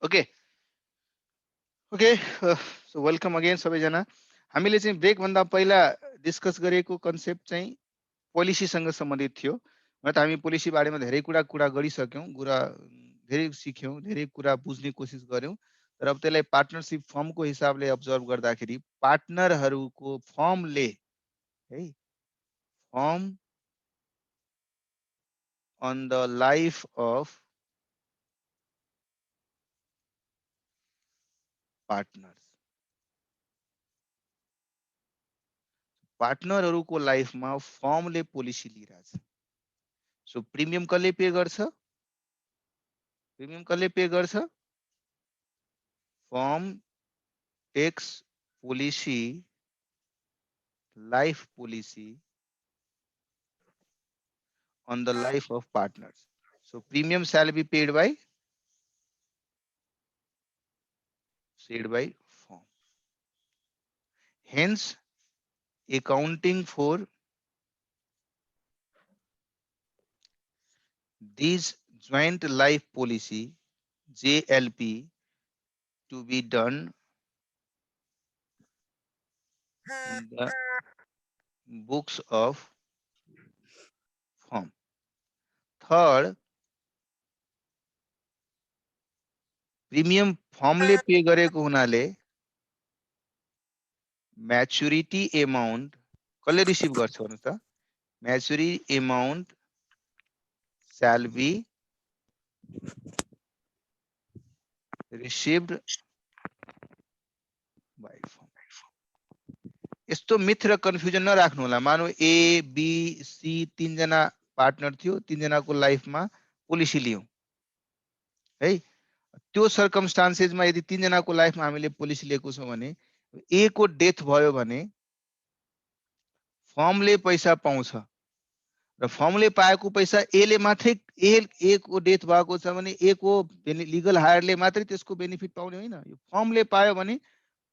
Okay okay so welcome again सबैजना। हामीले चाहिँ ब्रेक भन्दा पहिला डिस्कस गरेको कन्सेप्ट चाहिँ पोलिसीसँग सम्बन्धित थियो। र त हामी पोलिसी बारेमा धेरै कुरा गरिसक्यौँ, धेरै सिक्यौँ, धेरै कुरा बुझ्ने कोसिस गर्यौँ। तर अब त्यसलाई पार्टनरसिप फर्मको हिसाबले अब्जर्भ गर्दाखेरि पार्टनरहरूको फर्मले है firm on the life of partners, पार्टनरहरूको लाइफमा फर्मले पोलिसी लिइरहेछ। सो प्रिमियम कसले पे गर्छ? प्रिमियम कसले पे गर्छ? Firm takes policy, life policy on the life of partners. So premium shall be paid by firm. Hence, accounting for these joint life policy JLP to be done in the books of firm. Third, premium फर्मले pay गरेको हुनाले maturity amount कसले receive गर्छ भन्नु त? Maturity amount shall be received by firm. यस्तो myth र confusion नराख्नु होला। मानौ ए बी सी तीनजना पार्टनर थियो, तीनजनाको लाइफमा पोलिसी लियौँ है। त्यो सर्कमस्टान्सेसमा यदि तीनजनाको लाइफमा हामीले पोलिसी लिएको छौँ भने ए को डेथ भयो भने फर्मले पैसा पाउँछ र फर्मले पाएको पैसा ए ले मात्रै ए को डेथ भएको छ भने ए को लिगल हायरले मात्रै त्यसको बेनिफिट पाउने होइन। यो फर्मले पायो भने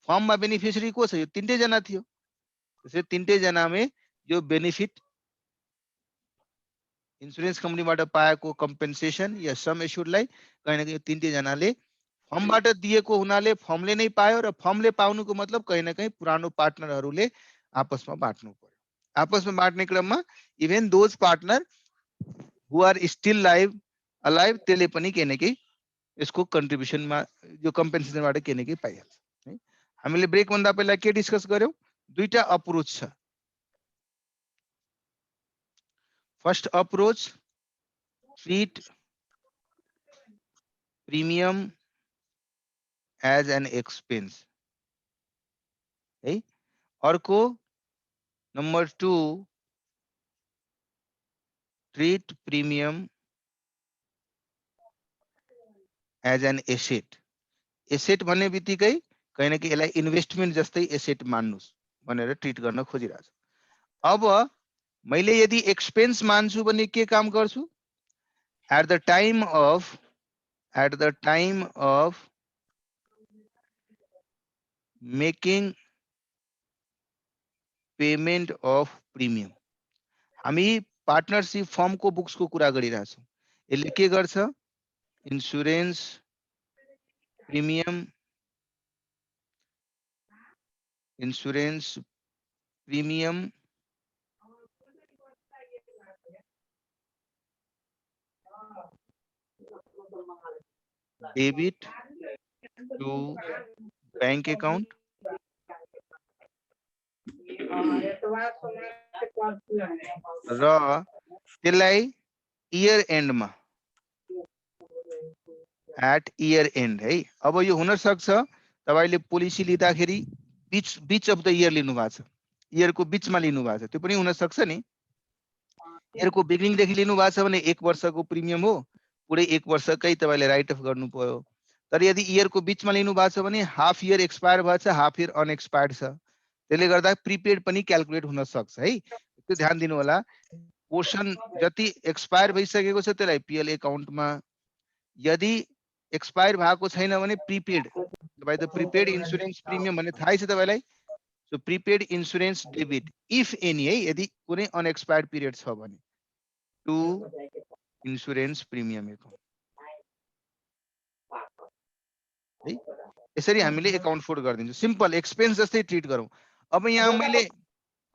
फर्ममा बेनिफिसियरी को छ? यो तीनटै जना थियो। त्यसै तीनटै जनामा यो बेनिफिट इन्सुरेन्स कम्पनीबाट पाएको कम्पेन्सेसन या सम एस्युर्डलाई कहीं न कहीं तीनटै जनाले फर्मबाट दिएको हुनाले फर्मले नै पायो र फर्मले पाउनुको मतलब कहीं न कहीं पुरानो पार्टनरहरूले आपसमा बाँड्नु पर्यो। आपसमा बाँड्ने क्रममा even those partner who are still alive त्यसले पनि केही न केही यसको कन्ट्रिब्युसनमा यो कम्पेन्सेसनबाट केही न केही पाइहाल्छ है। हामीले ब्रेक भन्दा पहिला के डिस्कस गर्यौँ? दुईटा अप्रोच छ। First approach, treat premium as an expense है। अर्को number 2, treat premium as an asset. Asset भन्ने बित्तिकै कहीं न कहीं यसलाई इन्भेस्टमेन्ट जस्तै एसेट मान्नुस् भनेर ट्रिट गर्न खोजिरहेछ। अब मैले यदि एक्सपेन्स मान्छु भने के काम गर्छु? At the time of making payment of premium. हामी पार्टनरशिप फर्मको बुक्सको कुरा गरिरहेछौँ। यसले के गर्छ? Insurance premium debit to bank account र त्यसलाई इयर एन्डमा एट इयर एन्ड है। अब यो हुन सक्छ तपाईले पोलिसी लिँदाखेरि बीच अफ द इयर लिनु भएको छ, इयरको बीचमा लिनु भएको छ, त्यो पनि हुन सक्छ नि। इयरको बिगिनिङदेखि लिनु भएको छ भने 1 वर्षको प्रिमियम हो, पुरै 1 वर्षकै तपाईले राइट अफ गर्नु पर्यो। तर यदि इयरको बीचमा लिनु भएको छ भने हाफ इयर एक्सपायर भएछ, हाफ इयर अनएक्सपायर्ड छ, त्यसले गर्दा प्रिपेड पनि क्याल्कुलेट हुन सक्छ है। त्यो ध्यान दिनु होला। पोर्सन जति एक्सपायर भइसकेको छ त्यसलाई पीएल अकाउन्टमा, यदि एक्सपायर भएको छैन भने prepaid, by the prepaid insurance premium भन्ने थाहै छ तपाईलाई। So prepaid insurance debit if any है, यदि कुनै अनएक्सपायर्ड पिरियड छ भने टु इन्सुरेन्स प्रिमियम अकाउन्ट। है। यसरी हामीले एकाउन्ट फोल्ड गरिदिन्छौँ, सिम्पल एक्सपेन्स जस्तै ट्रिट गरौँ। अब यहाँ मैले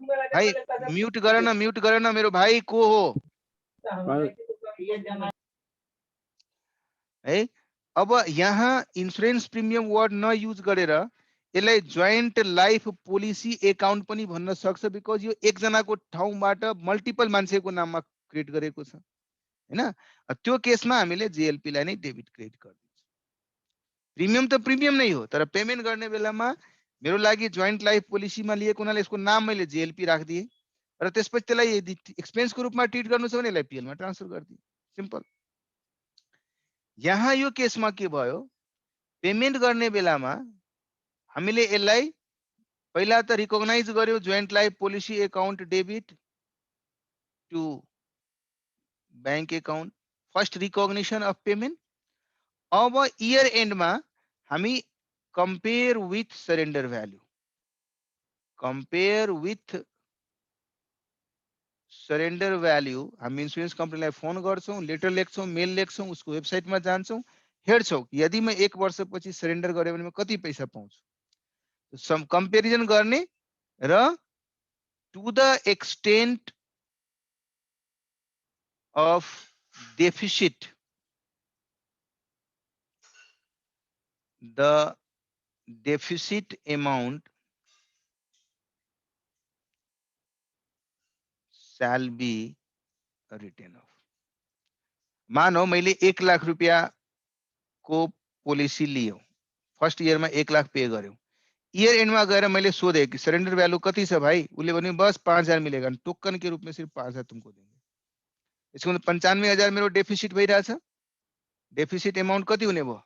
भाइ म्युट गर न मेरो भाइ को हो है। अब यहाँ इन्सुरेन्स प्रिमियम वर्ड नयुज गरेर यसलाई जोइन्ट लाइफ पोलिसी एकाउन्ट पनि भन्न सक्छ, बिकज यो एकजनाको ठाउँबाट मल्टिपल मान्छेको नाममा क्रिएट गरेको छ हैन। त्यो केसमा हामीले जेएलपी लाई नै डेबिट क्रेडिट गरिदिन्छ। प्रिमियम त प्रिमियम नै हो, तर पेमेन्ट गर्ने बेलामा मेरो लागि जोइन्ट लाइफ पोलिसीमा लिएको हुनाले यसको नाम मैले जेएलपी राखिदिएँ, र त्यसपछि त्यसलाई यदि एक्सपेन्सको रूपमा ट्रिट गर्नु छ भने यसलाई पिएलमा ट्रान्सफर गरिदिएँ, सिम्पल। यहाँ यो केसमा के भयो, पेमेन्ट गर्ने बेलामा हामीले यसलाई पहिला त रिकग्नाइज गर्यो joint life policy account debit to bank account, first recognition of payment. अब इयर एन्डमा हामी compare with surrender value, compare with surrender value हामी इन्सुरेन्स कम्पनीलाई फोन गर्छौँ, लेटर लेख्छौँ, मेल लेख्छौँ, उसको वेबसाइटमा जान्छौँ, हेर्छौँ यदि म 1 वर्षपछि सरेन्डर गरेँ भने म कति पैसा पाउँछु, सम कम्पेरिजन गर्ने र to the extent of deficit, the deficit amount shall be written off. मानो मैले 1 लाख रुपया को पोलिसी लियो, फर्स्ट इयर में 1 लाख पे गर्यो, इयर एंड में गएर मैले सोधे कि सरेंडर वैल्यू कति छ भाई, उसले भने बस 5000 मिलेगा, टोकन के रूप में सिर्फ 5000 तुमको देंगे। इसको 95,000 मेरो डेफिसिट भइरहेछ, डेफिसिट अमाउन्ट कति हुने भयो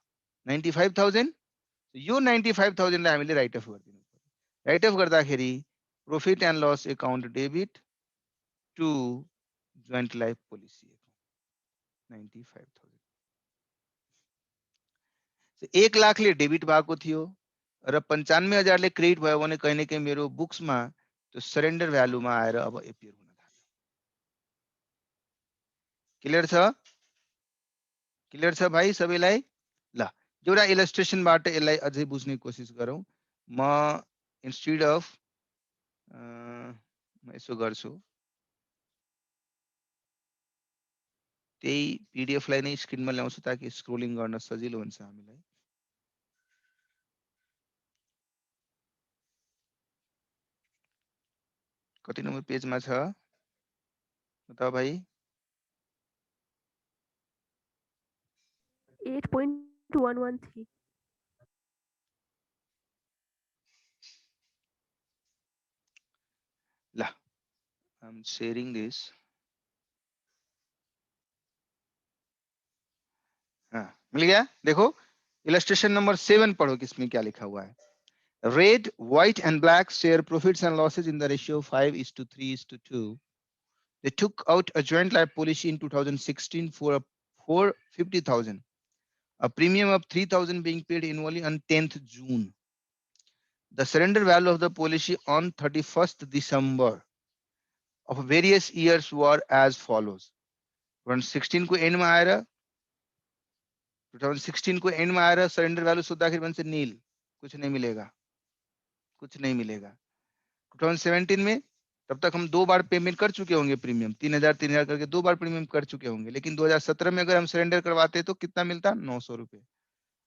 95,000। यो 95,000 लाई हामीले राइट अफ गरिदिनु पर्यो। राइट अफ गर्दाखेरि profit and loss account debit to joint life policy 95,000। 1 लाखले डेबिट भएको थियो र 95,000 ले क्रेडिट भयो भने कहीं न कहीं मेरो बुक्समा त्यो सरेन्डर भ्यालुमा आएर अब एपियर हुन थाल्यो। क्लियर छ? क्लियर छ भाइ सबैलाई? ल एउटा इलस्ट्रेसनबाट यसलाई अझै बुझ्ने कोसिस गरौँ। म इन्स्टेड अफ म यसो गर्छु, त्यही पीडीएफ लाई नै स्क्रिनमा ल्याउँछु ताकि स्क्रोलिङ गर्न सजिलो हुन्छ हामीलाई। कति नम्बर पेजमा छ बता भाइ? 8.113। ल आई एम शेयरिंग दिस। हाँ मिल गया? देखो इलस्ट्रेशन नंबर 7 पढ़ो किसमें क्या लिखा हुआ है। Red, white and black share profits and losses in the ratio 5:3:2. They took out a joint life policy in 2016 for 450,000. A premium of 3,000 being paid annually on 10th June. The surrender value of the policy on 31st December of various years were as follows. 2016 को and में आएर 2016 को and में आएर surrender value सोद्धाखेरि भन्छ नील, कुछ नहीं मिलेगा, कुछ नहीं मिलेगा। 2017 में तब तक हम 2 बार पेमेंट कर चुके होंगे प्रीमियम, 3,000 करके 2 बार प्रीमियम कर चुके होंगे, लेकिन 2017 में अगर हम सरेंडर करवाते तो कितना मिलता 900 रुपए।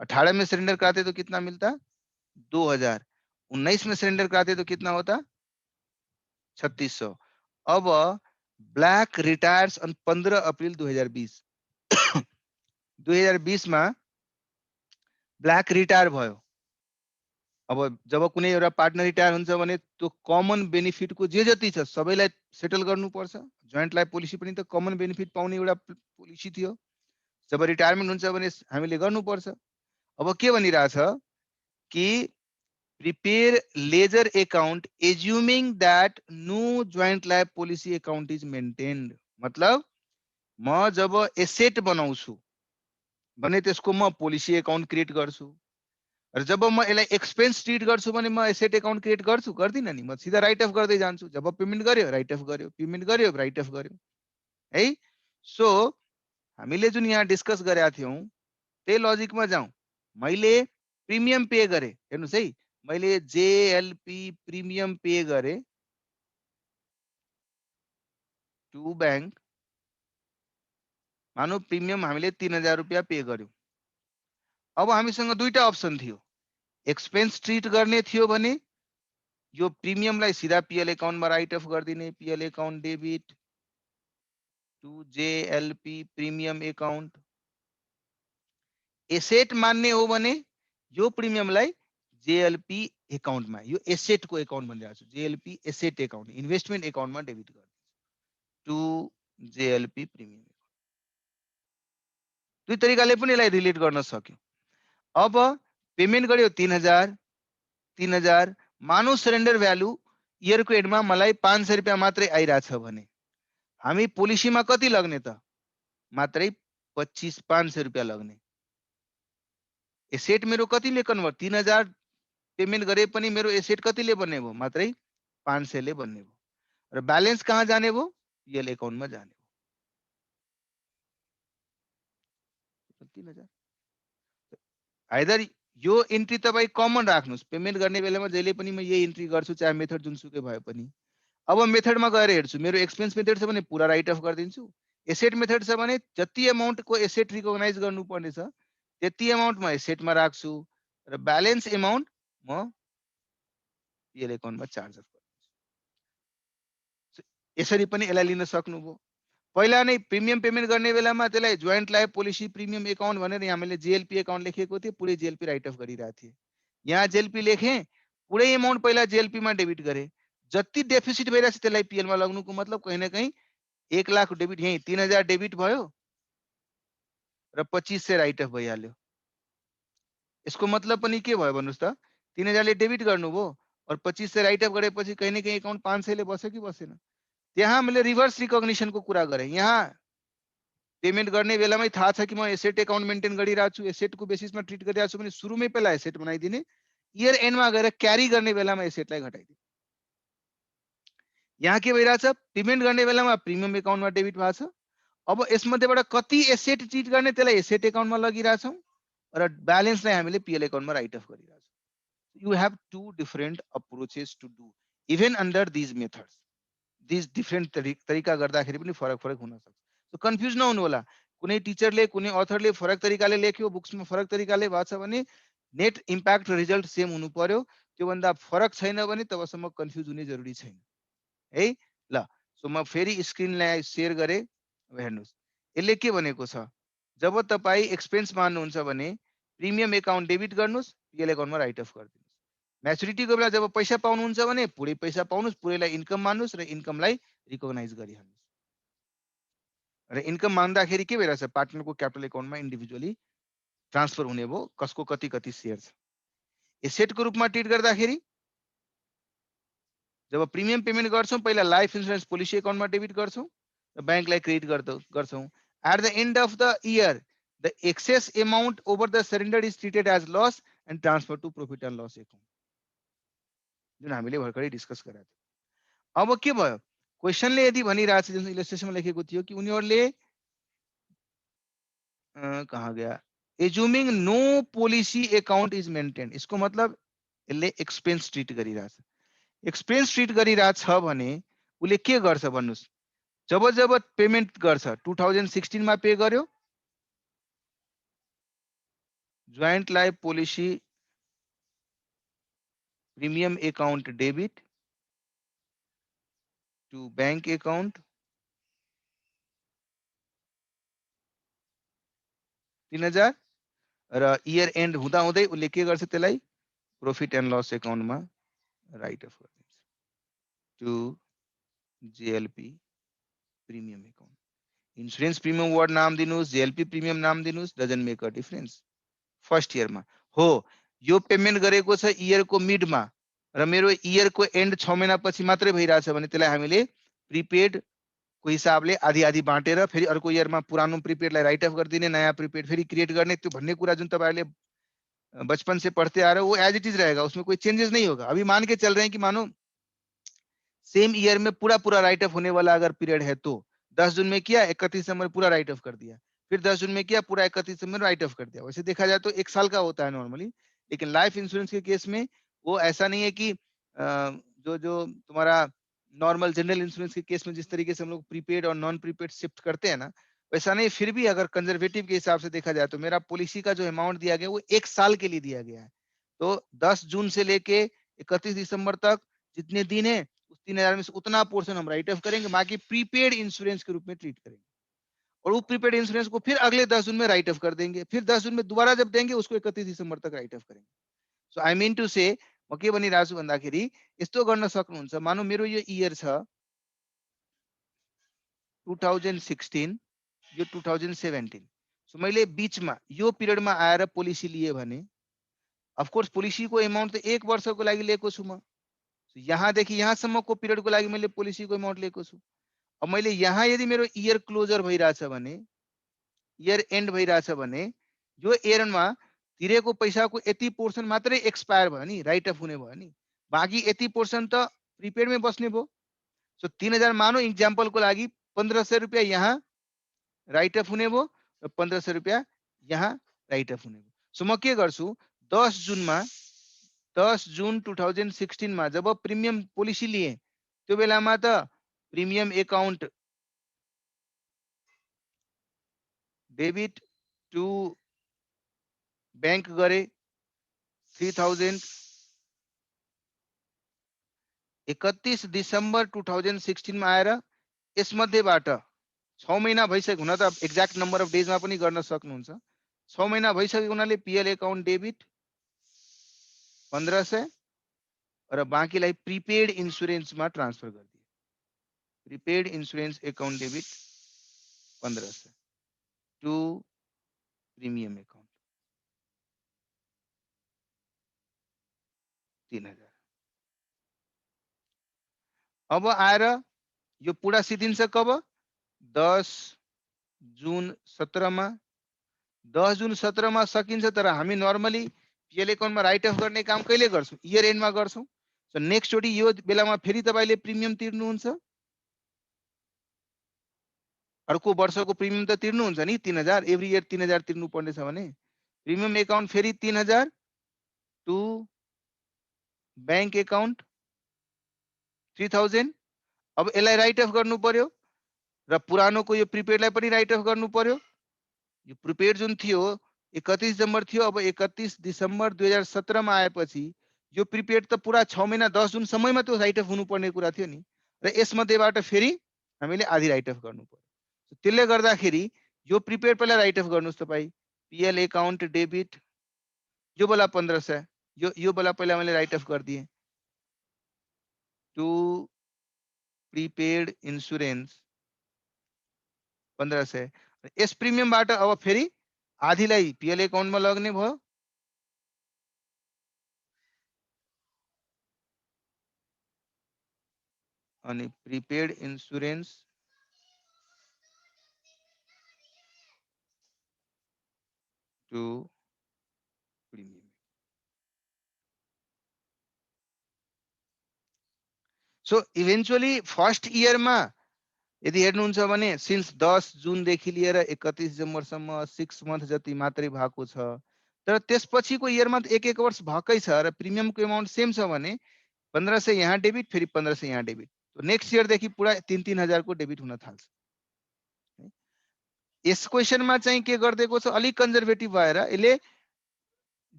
18 में सरेंडर कराते तो कितना मिलता 2,000। 19 में सरेंडर कराते तो कितना होता 3,600। अब ब्लैक रिटायर्स ऑन 15 अप्रिल 2020। 2020 में ब्लैक रिटायर भयो। अब जब कुनै एउटा पार्टनर रिटायर हुन्छ भने त्यो कमन बेनिफिटको जे जति छ सबैलाई सेटल गर्नुपर्छ। जोइन्ट लाइफ पोलिसी पनि त कमन बेनिफिट पाउने एउटा पोलिसी थियो। जब रिटायरमेन्ट हुन्छ भने हामीले गर्नुपर्छ। अब के भनिरहेछ कि prepare ledger account assuming that no joint life policy account is maintained. मतलब म जब एसेट बनाउँछु भने त्यसको म पोलिसी अकाउन्ट क्रिएट गर्छु, र जब म यसलाई एक्सपेन्स ट्रिट गर्छु भने म एसेट अकाउन्ट क्रिएट गर्छु गर्दिन नि, म सिधा राइट अफ गर्दै जान्छु। जब पेमेन्ट गर्यो राइट अफ गर्यो, पेमेन्ट गर्यो राइट अफ गर्यो है। सो हामीले जुन यहाँ डिस्कस गरेका थियौं त्यही लजिकमा जाउँ। मैले प्रिमियम पे गरे, हेर्नुस् है, मैले जेएलपी प्रिमियम पे गरे टु बैंक, मानौ प्रिमियम हामीले 3000 रुपैयाँ पे गर्यौं। अब हामीसँग दुईटा अप्सन थियो, एक्सपेन्स ट्रिट गर्ने थियो भने यो प्रिमियमलाई सिधा पीएल एकाउन्टमा राइट अफ गरिदिने, PL account debit to JLP premium account. Asset मान्ने हो भने यो प्रिमियमलाई जेएलपी एकाउन्टमा, यो एसेटको एकाउन्ट भनिरहेको छु, जेएलपी एसेट एकाउन्ट, इन्भेस्टमेन्ट एकाउन्टमा डेबिट गर्दिन्छ टु जेएलपी प्रिमियम। दुई तरिकाले पनि यसलाई रिलेट गर्न सक्यो। अब पेमेन्ट गर्यो 3000, मानौ सरेन्डर भ्यालु इयरको एन्डमा मलाई 500 रुपैयाँ मात्रै आइरहेछ भने हामी पोलिसीमा कति लग्ने त? मात्रै 500 रुपैयाँ लग्ने। एसेट मेरो कतिले कन्भर्ट, 3000 पेमेन्ट गरे पनि मेरो एसेट कतिले बन्ने भयो? मात्रै 500 ले बन्ने भयो। र ब्यालेन्स कहाँ जाने भयो? पीएल एकाउन्टमा जाने भयो। 3000 आइदर यो इन्ट्री तपाई कमन राख्नुस्, पेमेन्ट गर्ने बेलामा जहिले पनि म यही इन्ट्री गर्छु, चाहे मेथड जुनसुकै भए पनि। अब मेथडमा गएर हेर्छु, मेरो एक्सपेन्स मेथड छ भने पुरा राइट अफ गरिदिन्छु, एसेट मेथड छ भने जति अमाउन्टको एसेट रिकग्नाइज गर्नुपर्ने छ त्यति अमाउन्ट म एसेटमा राख्छु र ब्यालेन्स अमाउन्ट म पीएल एकाउन्टमा चार्ज अफ गर्छु। यसरी पनि यसलाई लिन सक्नुभयो। पहिला नै प्रिमियम पेमेन्ट गर्ने बेलामा त्यसलाई joint life policy premium account भनेर हामीले जेएलपी एकाउन्ट लेखेको थियो, पुरै जेएलपी राइट अफ गरिरहेको थिए। यहाँ जेएलपी लेखे, पुरै अमाउन्ट पहिला जेएलपी मा डेबिट गरे, जति डेफिसिट भइरहेछ त्यसलाई पीएल मा लग्नुको मतलब कहीं न कहीं 1 लाख डेबिट, यही 3000 डेबिट भयो र 2500 राइट अफ भइहाल्यो। यसको मतलब पनि के भयो भन्नुस् त? 3000 ले डेबिट गर्नुभयो और 2500 राइट अफ गरेपछि कहीं न कहीं अकाउन्ट 500 ले बस्यो कि बसेन? त्यहाँ मैले रिभर्स रिकग्निसनको कुरा गरे। यहाँ पेमेन्ट गर्ने बेलामै थाहा छ कि म एसेट एकाउन्ट मेन्टेन गरिरहेको छु, एसेटको बेसिसमा ट्रिट गरिरहेको छु भने सुरुमै पहिला एसेट बनाइदिने, इयर एन्डमा गएर क्यारी गर्ने बेलामा एसेटलाई घटाइदिने। यहाँ के भइरहेछ? पेमेन्ट गर्ने बेलामा प्रिमियम एकाउन्टमा डेबिट भएको छ। अब यसमध्येबाट कति एसेट ट्रिट गर्ने त्यसलाई एसेट एकाउन्टमा लगिरहेछौँ र ब्यालेन्सलाई हामीले पीएल एकाउन्टमा राइट अफ गरिरहेछौँ। You have two different approaches to do even under these methods. These different तरिका गर्दाखेरि पनि फरक फरक हुन सक्छ। तो कन्फ्युज नहुनु होला। कुनै टिचरले कुनै अथरले फरक तरिकाले लेख्यो, बुक्समा फरक तरिकाले भएको छ भने नेट इम्प्याक्ट र रिजल्ट सेम हुनु पर्यो। त्यो भन्दा फरक छैन भने तबसम्म कन्फ्युज हुने जरुरी छैन है। ल सो म फेरि स्क्रिनलाई शेयर गरे, अब हेर्नुस् यसले के भनेको छ, जब तपाई एक्सपेन्स मान्नुहुन्छ भने प्रिमियम एकाउन्ट डेबिट गर्नुस्, पीएल एकाउन्टमा राइट अफ गरिदिनुस्। म्याचुरिटीको बेला जब पैसा पाउनुहुन्छ भने पुरै पैसा पाउनुस्, पुरैलाई इन्कम मान्नुस् र इन्कमलाई रिकग्नाइज गरिहाल्नुस्। र इन्कम मान्दाखेरि के भइरहेछ? पार्टनरको क्यापिटल एकाउन्टमा इन्डिभिजुअली ट्रान्सफर हुने भयो, कसको कति कति शेयर छ। एसेटको रूपमा ट्रिट गर्दाखेरि जब प्रिमियम पेमेन्ट गर्छौं पहिला लाइफ इन्स्योरेन्स पोलिसी एकाउन्टमा डेबिट गर्छौं र बैंकलाई क्रेडिट गर्छौं। At the end of the year the excess amount over the surrender is treated as loss and transfer to profit and loss account, जुन हामीले भर्खरै डिस्कस गरेका थियौं। अब के भयो? क्वेशनले यदि भनिरहेछ, जुन इलस्ट्रेसनमा लेखेको थियो कि उनीहरूले कहाँ गया, assuming no policy account is maintain, यसको मतलब यसले एक्सपेन्स ट्रिट गरिरहेछ। एक्सपेन्स ट्रिट गरिरहेछ भने उसले के गर्छ भन्नुस्? जब जब पेमेन्ट गर्छ, 2016 मा पे गर्यो, joint life policy premium account debit to bank account 3000 र इयर एन्ड हुँदा हुँदै उसले के गर्छ? त्यसलाई प्रॉफिट एन्ड लस एकाउन्टमा राइट अफ गरिदिन्छ to JLP premium account. Insurance premium word नाम दिनुस्, जेएलपी प्रिमियम नाम दिनुस्, doesn't make a difference. First इयरमा हो, यो पेमेन्ट गरेको छ इयरको मिडमा र मेरो इयरको एन्ड 6 महिनापछि मात्रै भइरहेछ भने त्यसलाई हामीले प्रिपेड को हिसाबले आधी आधी बाँटेर फेरि अर्को इयरमा पुरानो प्रिपेडलाई राइट अफ गरिदिने, नयाँ प्रिपेड फेरि क्रिएट गर्ने, त्यो भन्ने कुरा जुन तपाईँहरूले बचपन से पढ़ते आ रहे हो वो एज इट इज रहेगा, उसमें कोई चेंजेस नहीं होगा। अभी मान के चल रहे हैं कि मानो सेम ईयर में पूरा पूरा राइट ऑफ होने वाला अगर पीरियड है तो 10 जून में किया, 31 दिसंबर पूरा राइट ऑफ कर दिया, फिर 10 जून में किया, पूरा 31 दिसंबर राइट ऑफ कर दिया। वैसे देखा जाए तो 1 साल का होता है नॉर्मली, लेकिन लाइफ इंश्योरेंस के केस में वो ऐसा नहीं है कि जो जो तुम्हारा नॉर्मल जनरल इंश्योरेंस के केस में जिस तरीके से हम लोग प्रीपेड और नॉन प्रीपेड शिफ्ट करते हैं ना, वैसा नहीं। फिर भी अगर कंजर्वेटिव के हिसाब से देखा जाए तो मेरा पॉलिसी का जो अमाउंट दिया गया वो 1 साल के लिए दिया गया है। तो 10 जून से लेके 31 दिसंबर तक जितने दिन है उस 3000 में से उतना पोर्शन हम राइट ऑफ करेंगे, बाकी प्रीपेड इंश्योरेंस के रूप में ट्रीट करेंगे। और वो प्रीपेड इंश्योरेंस को फिर अगले 10 जून में राइट ऑफ कर देंगे, फिर 10 जून में दोबारा जब देंगे उसको 31 दिसंबर तक राइट ऑफ करेंगे। सो आई मीन टू से म के भनिरहेको छु भन्दाखेरि यस्तो गर्न सक्नुहुन्छ। मानौ मेरो यो इयर छ 2016, यो 2017, सो मैले बीचमा यो पिरियडमा आएर पोलिसी लिए भने अफकोर्स पोलिसीको अमाउन्ट त 1 वर्षको लागि लिएको छु म। यहाँदेखि यहाँसम्मको पिरियडको लागि मैले पोलिसीको अमाउन्ट लिएको छु। अब मैले यहाँ यदि मेरो इयर क्लोजर भइरहेछ भने, इयर एन्ड भइरहेछ भने यो इयरमा तिरेको पैसाको यति पोर्सन मात्रै एक्सपायर भयो नि, राइट अफ हुने भयो नि, बाँकी यति पोर्सन त प्रिपेडमै बस्ने भयो। सो 3000 मानौ इक्जाम्पलको लागि 1500 रुपियाँ यहाँ राइट अफ हुने भयो र 1500 रुपियाँ यहाँ राइट अफ हुने भयो। सो म के गर्छु 10 जुनमा 10 जुन 2016 मा जब प्रिमियम पोलिसी लिए त्यो बेलामा त premium account debit to bank गरे 3000, 31 दिसंबर 2016 मा आएर यसमध्येबाट 6 महिना भइसक्यो, हुन त एक्ज्याक्ट नम्बर अफ डेजमा पनि गर्न सक्नुहुन्छ। 6 महिना भइसकेको हुनाले पीएल एकाउन्ट डेबिट 1500 र बाँकीलाई प्रिपेड इन्स्योरेन्समा ट्रान्सफर गरिदिए। Prepaid insurance account debit 1500 to premium account 3000। अब आएर यो पुरा सिद्धिन्छ कब 10 जुन 17 मा। 10 जुन 17 मा सकिन्छ, तर हामी नर्मली पीएल एकाउन्टमा राइट अफ गर्ने काम कहिले गर्छौं इयर एन्डमा गर्छौं। सो नेक्स्ट चोटी यो बेलामा फेरि तपाईले प्रिमियम तिर्नुहुन्छ, अर्को वर्षको प्रिमियम त तिर्नुहुन्छ नि 3000, एभ्री इयर 3000 तिर्नु पर्ने छ भने प्रिमियम एकाउन्ट फेरि 3000 टु बैंक एकाउन्ट 3000। अब यसलाई राइट अफ गर्नु पर्यो र पुरानोको यो प्रिपेडलाई पनि राइट अफ गर्नु पर्यो। यो प्रिपेड जुन थियो 31 दिसंबर थियो, अब 31 दिसंबर 2017 मा आएपछि यो प्रिपेड त पुरा 6 महिना 10 जुन समयमा त्यो राइट अफ हुनुपर्ने कुरा थियो नि, र यसमध्येबाट फेरि हामीले आधी राइट अफ गर्नु पर्यो। त्यसले गर्दाखेरि यो प्रिपेड पहिला राइट अफ गर्नुस् तपाई, पीएल एकाउन्ट डेबिट यो वाला 1500, यो वाला पहिला मैले राइट अफ गरिदिएँ टु प्रिपेड इन्स्योरेन्स 1500। यस प्रिमियमबाट अब फेरि आधीलाई पीएल एकाउन्टमा लग्ने भयो, अनि prepaid insurance to premium. So eventually first इयरमा यदि हेर्नुहुन्छ भने सिन्स 10 जुनदेखि लिएर 31 दिसम्बरसम्म 6 मन्थ जति मात्रै भएको छ, तर त्यसपछिको इयरमा त एक वर्ष भएकै छ र प्रिमियमको अमाउन्ट सेम छ भने 1500 यहाँ डेबिट फेरि 1500 यहाँ डेबिट, तो नेक्स्ट इयरदेखि पुरा 3-3000 को डेबिट हुन थाल्छ। यस क्वेसनमा चाहिँ के गरिदिएको छ, अलिक कन्जर्भेटिभ भएर यसले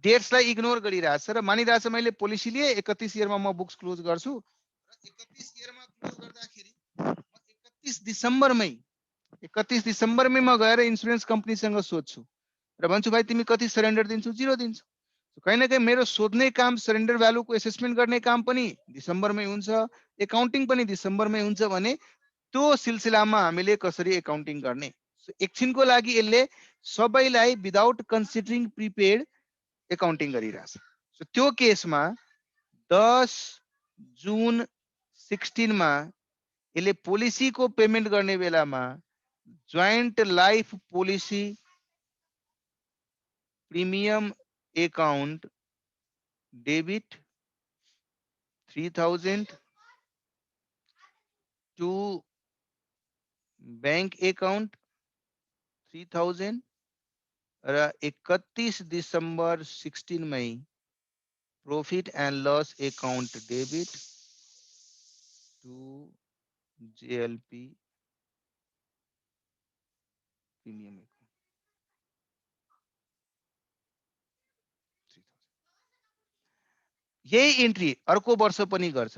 डेट्सलाई इग्नोर गरिरहेछ र मानिरहेछ मैले पोलिसी लिए 31 इयरमा म बुक्स क्लोज गर्छु र 31 इयरमा क्लोज गर्दाखेरि 31 दिसम्बरमै 31 दिसम्बरमै म गएर इन्स्योरेन्स कम्पनीसँग सोध्छु र भन्छु भाइ तिमी कति सरेन्डर दिन्छौ, 0 दिन्छौ। कहीं न कहीं मेरो सोध्ने काम सरेन्डर भ्यालुको एसेसमेन्ट गर्ने काम पनि दिसम्बरमै हुन्छ, एकाउन्टिङ पनि दिसम्बरमै हुन्छ भने त्यो सिलसिलामा हामीले कसरी एकाउन्टिङ गर्ने। एकछिनको लागि यसले सबैलाई विदाउट कन्सिडरिङ प्रिपेड एकाउन्टिङ गरिरहेछ। सो त्यो केसमा 10 जुन 16 मा यसले पोलिसीको पेमेन्ट गर्ने बेलामा joint life policy premium account debit 3000 to bank account 3000 र 31 दिसम्बर 16 मै profit and loss account debit to JLP premium account 3000. यही एन्ट्री अर्को वर्ष पनि गर्छ।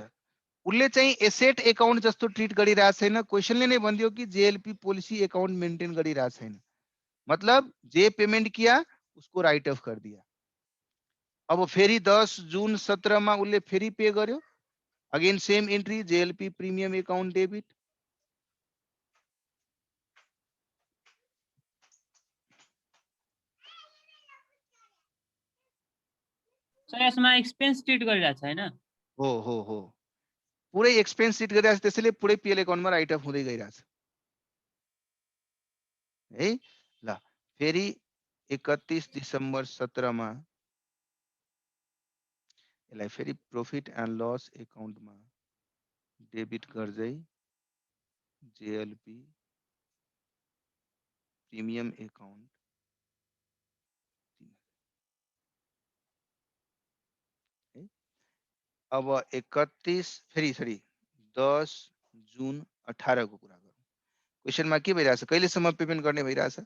उसले चाहिँ एसेट एकाउन्ट जस्तो ट्रिट गरिरहेको छैन। क्वेसनले नै भनिदियो कि जेएलपी पोलिसी एकाउन्ट मेंटेन गरिरहेको छैन, मतलब जे पेमेंट किया उसको राइट अफ कर दिया। अब फेरि 10 जुन 17 मा उसले फेरि पे गर्यो, again same entry JLP premium account debit. Sir यसमा एक्सपेन्स ट्रिट गरिरहेको छ हैन? हो पुरै एक्सपेन्स ट्रिट गरिरहेको छ, त्यसैले पुरै पीएल एकाउन्टमा राइट अफ हुँदै गइरहेछ है। ल फेरि 31 डिसेम्बर 17 मा यसलाई फेरि प्रॉफिट एन्ड लस एकाउन्टमा डेबिट गर्दै जेएलपी प्रिमियम एकाउन्ट 3000 है। अब 31 फेरि सरी 10 जुन 18 को कुरा गरौँ। क्वेसनमा के भइरहेछ, कहिलेसम्म पेमेन्ट गर्ने भइरहेछ,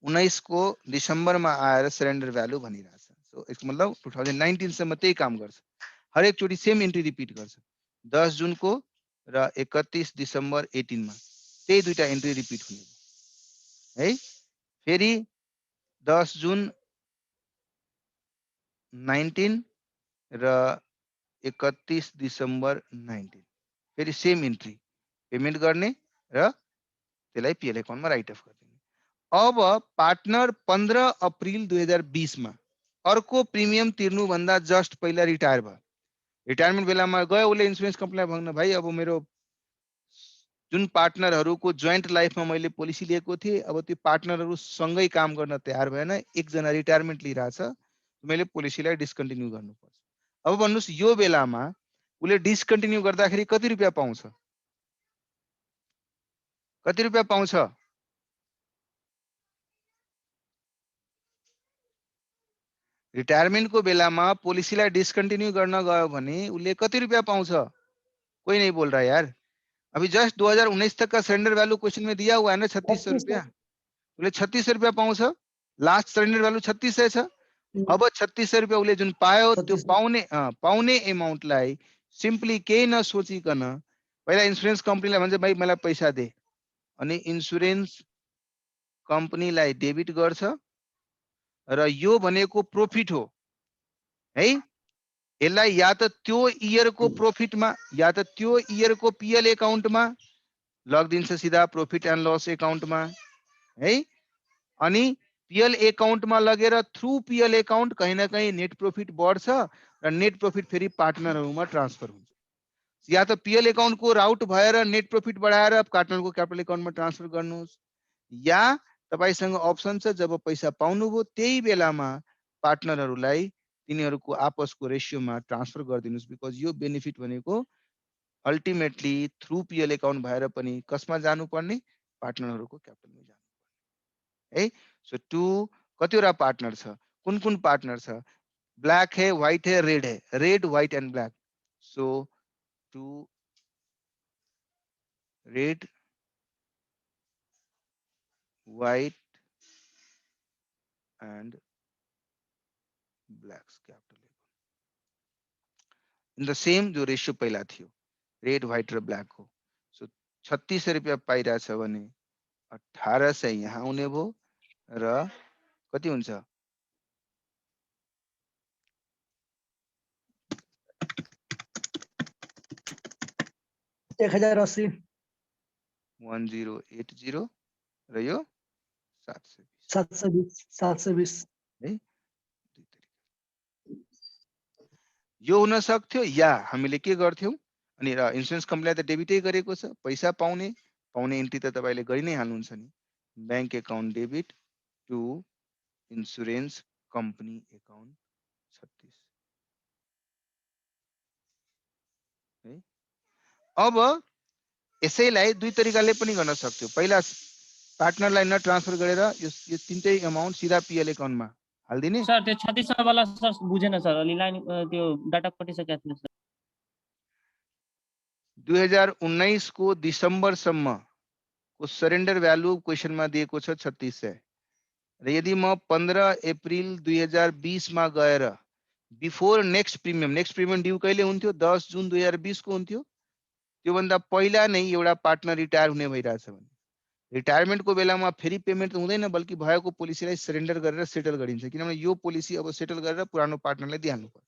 19 को डिसेम्बरमा आएर सरेन्डर भ्यालु भनिरहेछ। सो यसको मतलब 2019 सम्म त्यही काम गर्छ, हरेक चोटि सेम एन्ट्री रिपिट गर्छ। 10 जुन को र 31 डिसेम्बर 18 मा त्यही दुईटा एन्ट्री रिपिट हुने है। फेरि 10 जुन 19 र 31 डिसेम्बर 19 फेरि सेम एन्ट्री पेमेन्ट गर्ने र त्यसलाई पीएल एकाउन्टमा राइट अफ गरिदिने। अब पार्टनर 15 अप्रिल 2020 मा अर्को प्रिमियम तिर्नु भन्दा जस्ट पहिला रिटायर भयो। रिटायरमेन्ट बेलामा गयो उसले इन्स्योरेन्स कम्पनीलाई भन्नु, भाइ अब मेरो जुन पार्टनरहरूको जोइन्ट लाइफमा मैले पोलिसी लिएको थिएँ, अब त्यो पार्टनरहरू सँगै काम गर्न तयार भएन, एकजना रिटायरमेन्ट लिइरहेछ, मैले पोलिसीलाई डिस्कन्टिन्यू गर्नुपर्छ। अब भन्नुस् यो बेलामा उसले डिस्कन्टिन्यू गर्दाखेरि कति रुपियाँ पाउँछ, कति रुपियाँ पाउँछ? रिटायरमेन्टको बेलामा पोलिसीलाई डिस्कन्टिन्यू गर्न गयो भने उसले कति रुपियाँ पाउँछ? कोई नहीं बोल रहा यार। अभी जस्ट 2019 तक का सरेंडर वैल्यू क्वेश्चन में दिया हुआ है ना, 3600 रुपया। उसले 3600 रुपया पाउँछ, लास्ट सरेंडर वैल्यू 3600 छ। अब 3600 रुपया उसले जुन पायो त्यो पाउने एमाउन्टलाई सिम्पली केही नसोचिकन पहिला इन्स्योरेन्स कम्पनीलाई भन्छ, भाइ मलाई पैसा दे, अनि इन्स्योरेन्स कम्पनीलाई डेबिट गर्छ र यो भनेको प्रॉफिट हो है। यसलाई या त त्यो इयरको प्रॉफिटमा या त त्यो इयरको पीएल एकाउन्टमा लगिदिन्छ सिधा प्रॉफिट एन्ड लस एकाउन्टमा है। अनि पीएल एकाउन्टमा लगेर थ्रु पीएल एकाउन्ट कहीं न कहीं नेट प्रॉफिट बढ्छ र नेट प्रॉफिट फेरि पार्टनरहरूमा ट्रान्सफर हुन्छ। या त पीएल एकाउन्टको राउट भएर नेट प्रॉफिट बढाएर पार्टनरको क्यापिटल एकाउन्टमा ट्रान्सफर गर्नुहोस्, या तपाईसँग अप्सन छ जब पैसा पाउनुभयो त्यही बेलामा पार्टनरहरूलाई तिनीहरूको आपसको रेशियोमा ट्रान्सफर गरिदिनुस्। बिकज यो बेनिफिट भनेको अल्टिमेटली थ्रु पीएल एकाउन्ट भएर पनि कसमा जानुपर्ने, पार्टनरहरूको क्यापिटलमा जानुपर्ने है। सो टु कतिवटा पार्टनर छ, कुन कुन पार्टनर छ, ब्ल्याक है, व्हाइट है, रेड है, red white and black. So to red white and blacks capital in the same जो रेशियो पहिला थियो रेड व्हाइट र ब्ल्याक हो। सो 3600 रुपियाँ पाइरहेछ भने 1800 यहाँ आउने भयो र कति हुन्छ, 1080 1080 र यो 720 है। यो हुन सक्थ्यो या हामीले के गर्थ्यौं, अनि र इन्स्योरेन्स कम्पनीलाई त डेबिटै गरेको छ, पैसा पाउने एन्ट्री त तपाईले गरि नै हाल्नुहुन्छ नि, bank account debit to insurance company account 36 है। अब यसैलाई दुई तरिकाले पनि गर्न सक्थ्यौ। पहिला पार्टनरलाई न ट्रान्सफर गरेर यो तीनटै अमाउन्ट सिधा पीएल एकाउन्टमा हाल्दिने सर त्यो 36 वाला सर बुझेन सर, अलि लाइन त्यो डाटा कटिसकेको थियो सर। 2019 को दिसम्बरसम्म को सरेन्डर भ्यालु क्वेसनमा दिएको छ 3600 र यदि म 15 अप्रिल 2020 मा गएर बिफोर नेक्स्ट प्रिमियम ड्यू कहिले हुन्थ्यो 10 जुन 2020 को हुन्थ्यो, त्योभन्दा पहिला नै एउटा पार्टनर रिटायर हुने भइरहेछ भने रिटायरमेन्टको बेलामा फेरि पेमेन्ट त हुँदैन, बल्कि भएको पोलिसीलाई सरेन्डर गरेर सेटल गरिन्छ, किनभने यो पोलिसी अब सेटल गरेर पुरानो पार्टनरलाई दिइहाल्नु पर्छ।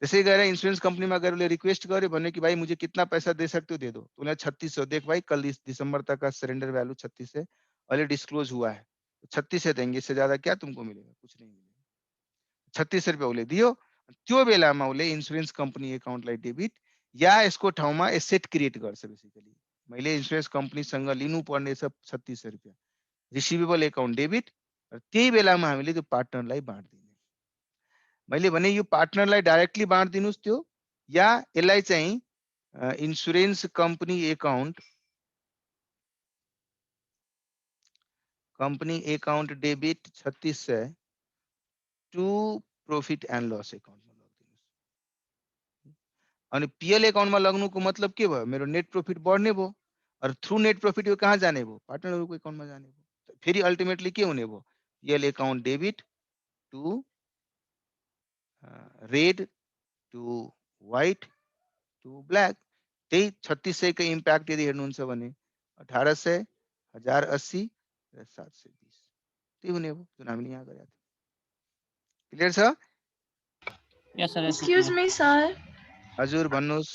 त्यसै गरेर इंश्योरेंस कंपनी में अगर रिक्वेस्ट करे भने कि भाई मुझे कितना पैसा दे सकते हो दे दो, तो 3600 देख भाई कल दिसंबर तक का सरेंडर वैल्यू 36 है, ऑलरेडी डिस्क्लोज हुआ है, 36 देंगे, इससे ज्यादा क्या तुमको मिलेगा, कुछ नहीं मिलेगा। 36 रुपया उसले दियो, त्यो बेलामा उसले इन्स्योरेन्स कंपनी एकाउन्टलाई डेबिट या यसको ठाउँमा एसेट क्रिएट गर्छ। बेसिकली मैले इन्स्योरेन्स कंपनीसँग लिनु पर्ने छ 36 रुपया, रिसिभेबल एकाउन्ट डेबिट, र त्यही बेलामा हामीले त्यो पार्टनरलाई बाँड्दिने। मैले भने यो पार्टनरलाई डाइरेक्टली बाँड्दिनुस् त्यो, या यसलाई चाहिँ insurance company account debit 3600 to profit and loss एकाउन्टमा लगिदिनुस्। अनि पीएल एकाउन्टमा लग्नुको मतलब के भयो, मेरो नेट प्रॉफिट बढ्ने भयो, र थ्रु नेट प्रॉफिट यो कहाँ जाने भयो, पार्टनरहरुको एकाउन्टमा जाने भयो। फेरि अल्टिमेटली के हुने भयो, PL account debit to red to white to black. त्यही 3600 को इम्प्याक्ट यदि हेर्नुहुन्छ भने 1800, 1080 र 720 त्यही हुने भयो जुन हामीले यहाँ गरेका थियौँ। क्लियर छ? यस सर, यस एक्सक्यूज सर। मी सर, हजुर भन्नुहोस्।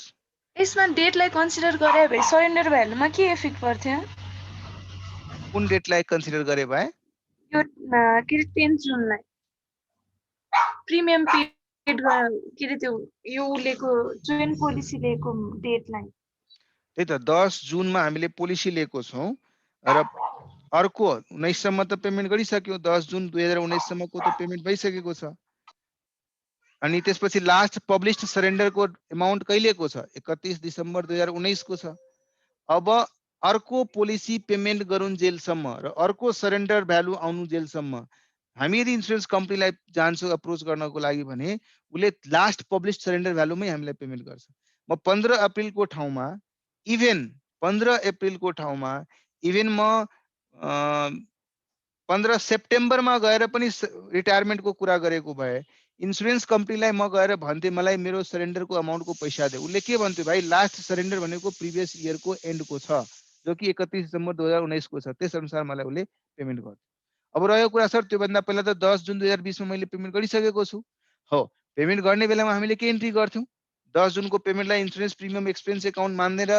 यसमा डेटलाई कन्सिडर गरे भए सरेन्डर भ्यालुमा के इफेक्ट पर्थ्यो? कुन डेटलाई कन्सिडर गरे भए? यो के 10 जुनलाई प्रिमियम पेड के रे त्यो यो उलेको जोइन पोलिसी लिएको डेटलाई। त्यही त 10 जुनमा हामीले पोलिसी लिएको छौं र अर्को 19 सम्म त पेमेन्ट गरिसक्यो, 10 जुन 2019 सम्मको त पेमेन्ट भइसकेको छ। अनि त्यसपछि लास्ट पब्लिश्ड सरेन्डरको अमाउन्ट कहिलेको छ, 31 दिसम्बर 2019 को छ। अब अर्को पोलिसी पेमेन्ट गरुन्जेलसम्म र अर्को सरेन्डर भ्यालु आउनुजेलसम्म हामी यदि इन्स्योरेन्स कम्पनीलाई जान्छौँ अप्रोच गर्नको लागि भने उसले लास्ट पब्लिश्ड सरेन्डर भ्यालुमै हामीलाई पेमेन्ट गर्छ। म 15 अप्रिलको ठाउँमा इभेन 15 अप्रिलको ठाउँमा इभेन म 15 सेप्टेम्बरमा गएर पनि रिटायरमेन्टको कुरा गरेको भए इन्स्योरेन्स कम्पनीलाई म गएर भन्थे मलाई मेरो सरेन्डरको अमाउन्टको पैसा दे, उसले के भन्थ्यो भाइ लास्ट सरेन्डर भनेको प्रिभियस इयरको एन्डको छ जो कि 31 दिसम्बर 2019 को छ, त्यस अनुसार मलाई उसले पेमेन्ट गर्थ्यो। अब रह्यो कुरा सर त्योभन्दा पहिला त 10 जुन 2020 मा मैले पेमेन्ट गरिसकेको छु। हो, पेमेन्ट गर्ने बेलामा हामीले के इन्ट्री गर्थ्यौं, 10 जुनको पेमेन्टलाई इन्स्योरेन्स प्रिमियम एक्सपेन्स एकाउन्ट मानेर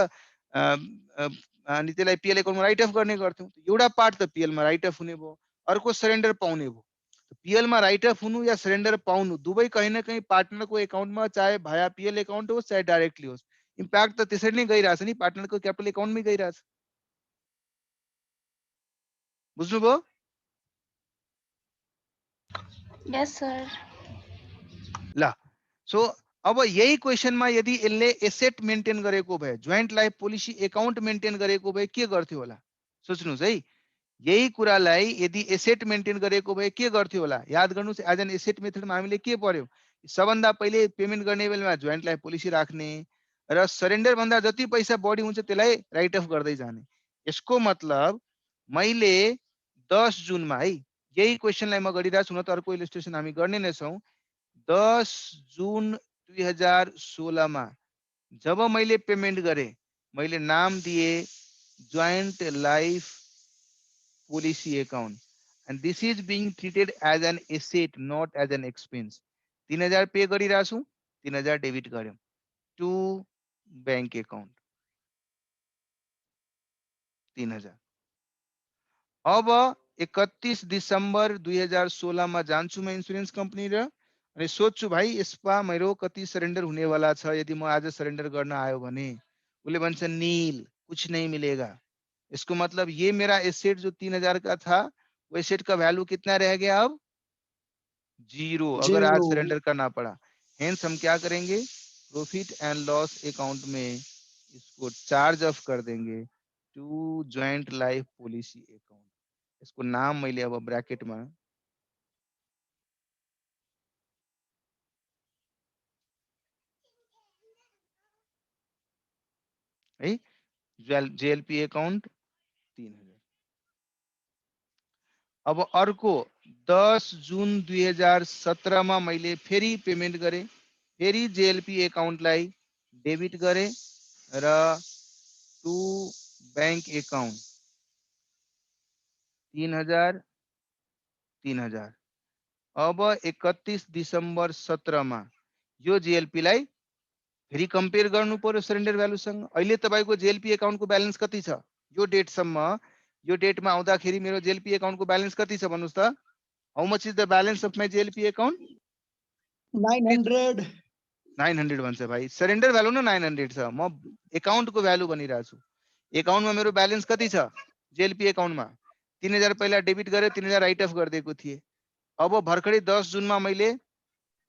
अनि त्यसलाई पीएल एकाउन्टमा राइट अफ गर्ने गर्थ्यौं। एउटा पार्ट त पीएल मा राइट अफ हुने भयो, अर्को सरेन्डर पाउने भयो। पीएल मा राइट अफ हुनु या सरेन्डर पाउनु दुवै कहीं न कहीं पार्टनरको एकाउन्टमा, चाहे भाया पीएल एकाउन्ट होस् चाहे डाइरेक्टली होस्, इम्प्याक्ट त त्यसरी नै गइरहेछ नि, पार्टनरको क्यापिटल एकाउन्टमै गइरहेछ। बुझ्नुभयो? यस सर। ल सो अब यही क्वेसनमा यदि यसले एसेट मेन्टेन गरेको भए, joint life policy account maintain गरेको भए के गर्थ्यो होला, सोच्नुस् है। यही कुरालाई यदि एसेट मेन्टेन गरेको भए के गर्थ्यो होला, याद गर्नुस्। एज एन एसेट मेथडमा हामीले के पर्यो, सबभन्दा पहिले पेमेन्ट गर्ने बेलामा जोइन्ट लाइफ पोलिसी राख्ने र सरेन्डर भन्दा जति पैसा बढी हुन्छ त्यसलाई राइट अफ गर्दै जाने। यसको मतलब मैले 10 जुनमा है, यही क्वेसनलाई म गरिरहेको छु, न त अर्को इलिस्ट्रेसन हामी गर्ने नै छौं। 10 जुन 2016 मा जब मैले पेमेन्ट गरे, मैले नाम दिए joint life policy account and this is being treated as an asset not as an expense। 3000 pay गरिरहेको छु, 3000 डेबिट गर्यौं टु बैंक एकाउन्ट 3000। अब 31 दिसम्बर 2016 मा जान्छु म इन्स्योरेन्स कम्पनी र अनि सोध्छु भाइ यसमा मेरो कति सरेन्डर हुनेवाला छ, यदि म आज सरेन्डर गर्न आयो भने। उसले भन्छ नील, कुछ नहीं मिलेगा। इसको मतलब ये मेरा एसेट जो 3000 का था वो एसेट का वैल्यू कितना रह गया अब, 0, अगर आज सरेंडर करना पड़ा। हेंस हम क्या करेंगे, प्रॉफिट एंड लॉस अकाउंट में इसको चार्ज ऑफ कर देंगे to joint life policy account. इसको नाम मैले अब ब्रैकेट में है जेएलपी अकाउंट 3000। अब अर्को 10 जुन 2017 मा मैले फेरि पेमेन्ट गरे, फेरि जेएलपी अकाउन्टलाई डेबिट गरे र टु बैंक अकाउंट 3000 3000। अब 31 डिसेम्बर 17 मा यो जेएलपी लाई फेरि कम्पेयर गर्नु पर्यो सरेन्डर भ्यालुसँग। अहिले तपाईको जेएलपी अकाउन्टको ब्यालेन्स कति छ? यो डेटसम्म, यो डेटमा आउँदाखेरि मेरो जेएलपी अकाउन्टको ब्यालेन्स कति छ भन्नुस् त? How much is the balance of my JLP account? 900 900 भन्छ भाइ। सरेन्डर भ्यालु न 900 छ, म अकाउन्टको भ्यालु भनिरहेको छु। अकाउन्टमा मेरो ब्यालेन्स कति छ? जेएलपी अकाउन्टमा 3000 पहिला डेबिट गरे, 3000 राइट अफ गरिदिएको थिएँ। अब भर्खरै 10 जुनमा मैले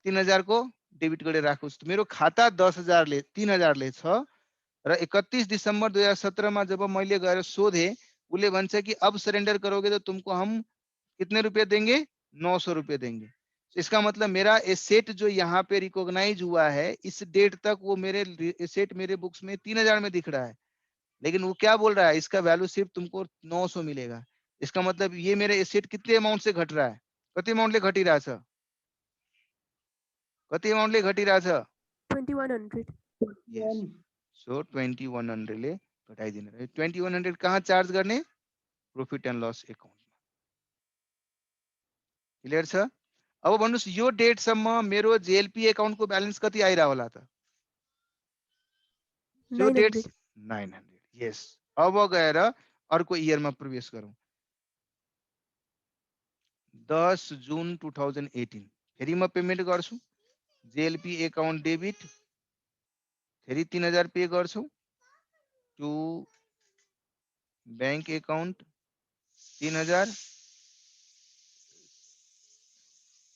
3000 को डेबिट गरेर राखोस्। मेरो खाता 10,000 ले 3000 ले छ र 31 दिसंबर 2017 में जब मैले गएर सोधे, उसले भन्छ कि अब सरेंडर करोगे तो तुमको हम कितने रुपए देंगे? 900 रुपए देंगे। इसका मतलब मेरा एसेट जो यहाँ पे रिकॉग्नाइज हुआ है, इस डेट तक वो मेरे एसेट मेरे बुक्स में 3000 में दिख रहा है, लेकिन वो क्या बोल रहा है, इसका वैल्यू सिर्फ तुमको 900 मिलेगा। इसका मतलब ये मेरे एसेट कितने अमाउंट से घट रहा है? कति अमाउंट ले घटी रहा छ? कति अमाउंट ले घटी रहा छ? 2100. Yes. So 2100 ले घटाइदिनु है। 2100 कहाँ चार्ज गर्ने? Profit and loss account. Clear छ? अब भन्नुस् यो डेट सम्म मेरो जेएलपी अकाउन्टको ब्यालेन्स कति आइरा होला त? यो डेट 900. 900। यस। अब गएर अर्को इयरमा प्रवेश गरौँ। 10 जुन 2018 फेरि म पेमेन्ट गर्छु। जेएलपी अकाउन्ट डेबिट फेरि 3000 पे गर्छु टु बैंक अकाउन्ट 3000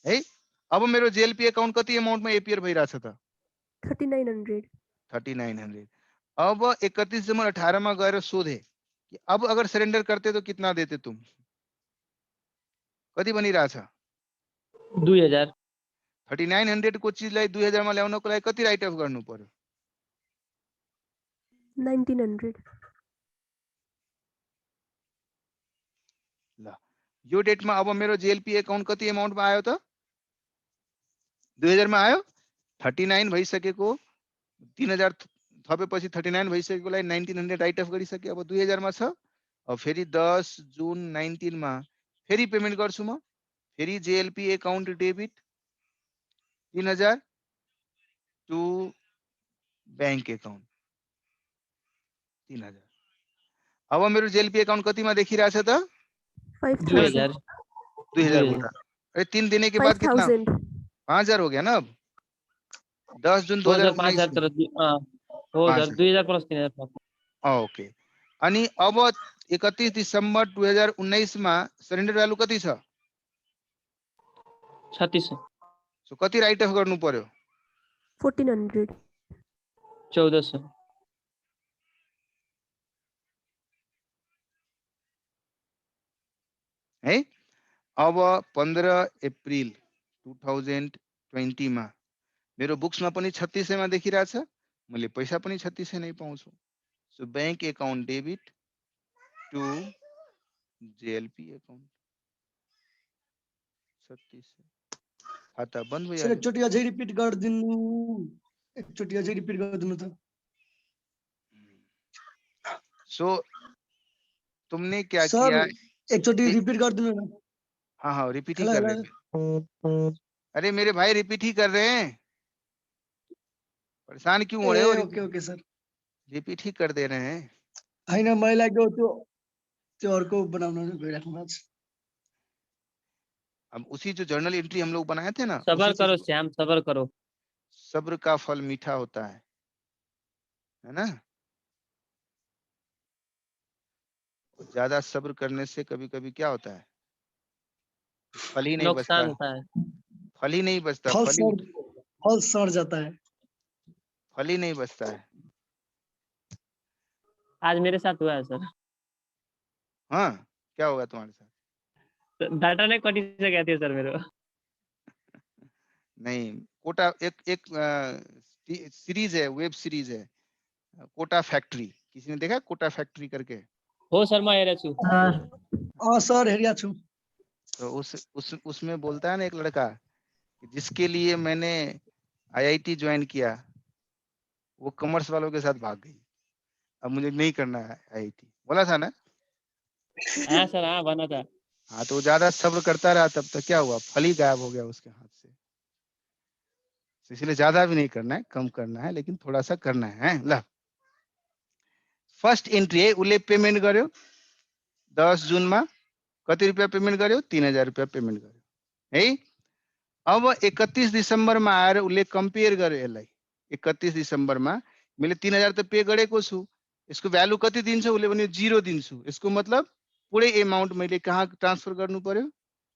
है। अब मेरो जेएलपी अकाउन्ट कति अमाउन्टमा एपियर भइराछ त? 3900. 3900। अब 31 दिसंबर 18 में गएर सोधे कि अब अगर सरेंडर करते तो कितना देते तुम? कति बनिरहेछ? 2000। 3900 को चीजलाई 2000 मा ल्याउनको लागि कति राइट अफ गर्नु पर्यो? 1900. ल यो डेटमा अब मेरो जेएलपी अकाउन्ट कति अमाउन्टमा आयो त? 2000 मा आयो। 39 भइसकेको, 3000 थपेपछि 39 भइसकेकोलाई 1900 राइट अफ गरिसके। अब 2000 मा छ। अब फेरि 10 जुन 19 मा फेरि पेमेन्ट गर्छु म। फेरि JLP account debit 3000 to bank account 3000। अब मेरो जेएलपी अकाउंट कति में देखिरहेछ त? 5000. 2000 घटा। अरे 3 देने के बाद कितना? 5000. 5000 हो गया ना। अब 10 जून 5000 2019 तर हो सर 2000 प्लस 3000। ओके। अनि अब 31 दिसंबर 2019 में सरेंडर भ्यालु कति छ? 3600। सो कति राइट अफ गर्नु पर्यो? 1400. 1400। है। अब 15 अप्रिल 2020 में मेरो बुक्स में पनि 3600 में देखिरहेछ। मैले पैसा पनि 3600 नै पाउँछु। So bank account debit to JLP account 3600। खाता बन्द सर भइहाल्यो। एकचोटि अझै रिपिट गरिदिनु, एकचोटि अझै रिपिट गरिदिनु त। सो तुमने क्या सर किया? एकचोटि रिपिट गरिदिनु न। हाँ हाँ रिपीट ही हेलो कर हेलो रहे हैं। अरे मेरे भाई रिपीट ही कर रहे हैं। परेशान क्यों हो रहे ए हो? Okay okay sir. रिपीट ही कर दे रहे हैं। हैन मलाई लाग्यो त्यो अर्को बनाउन गइराख्नु भएको छ। अब उसी जो जर्नल एंट्री हम लोग बनाए थे ना, सबर उसी करो चीज- श्याम, सबर करो। सब्र का फल मीठा होता है ना। ज्यादा सब्र करने से कभी कभी क्या होता है, फल ही नहीं बचता। नुकसान होता है। फल ही नहीं बचता, फल सड़ जाता है। फल ही नहीं बचता है। आज मेरे साथ हुआ है सर। हाँ क्या होगा तुम्हारे साथ? डाटा नहीं कटी से कहती है सर मेरे को। नहीं, कोटा एक सीरीज है, वेब सीरीज है, कोटा फैक्ट्री। किसी ने देखा कोटा फैक्ट्री करके? हो सर, म हेरेको छु। हाँ सर हेरिया छु। तो उसमें बोलता है ना एक लड़का कि जिसके लिए मैंने आईआईटी ज्वाइन किया वो कॉमर्स वालों के साथ भाग गई, अब मुझे नहीं करना है आईआईटी, बोला था ना? हाँ सर, हाँ भन त। हाँ, तो वो ज्यादा सब्र करता रहा, तब तक क्या हुआ, फल ही गायब हो गया उसके हाथ से। तो इसलिए ज्यादा भी नहीं करना है, कम करना है, लेकिन थोड़ा सा करना है। ल फर्स्ट एंट्री है उसले पेमेंट गर्यो 10 जून में, कति रुपया पेमेंट गर्यो? 3000 रुपया पेमेंट गर्यो है। अब 31 दिसंबर में आएर उसले कंपेयर गर्यो यसलाई। 31 दिसंबर में मैले 3000 त पे गरेको छु, यसको भ्यालु कति दिन्छ? उसले भन्यो 0 दिन्छु। यसको मतलब पुरै अमाउन्ट मैले कहाँ ट्रान्सफर गर्नु पर्यो?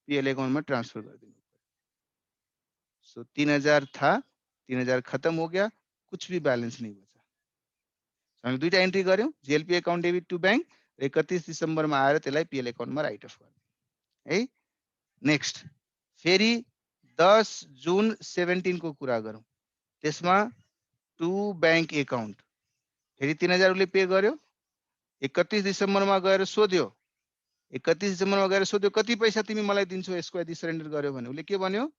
पीएल अकाउंट में ट्रांसफर कर देना। सो 3000 था, 3000 खत्म हो गया, कुछ भी बैलेंस नहीं बचा। हामीले दुईटा एंट्री गर्यौं, GLP account debit to bank, 31 दिसंबर में आएर त्यसलाई पीएल अकाउंट में राइट अफ गर्यो है। नेक्स्ट फेरि 10 जून 17 को कुरा गरौँ। त्यसमा टू बैंक अकाउंट फेरि 3000 उसले पे गर्यो। 31 दिसंबर में गएर सोध्यो, 31 दिसंबर में गएर सोध्यो कति पैसा तिमी मलाई दिन्छौ यसको यदि सरेन्डर गर्यो भने? उसले के भन्यो?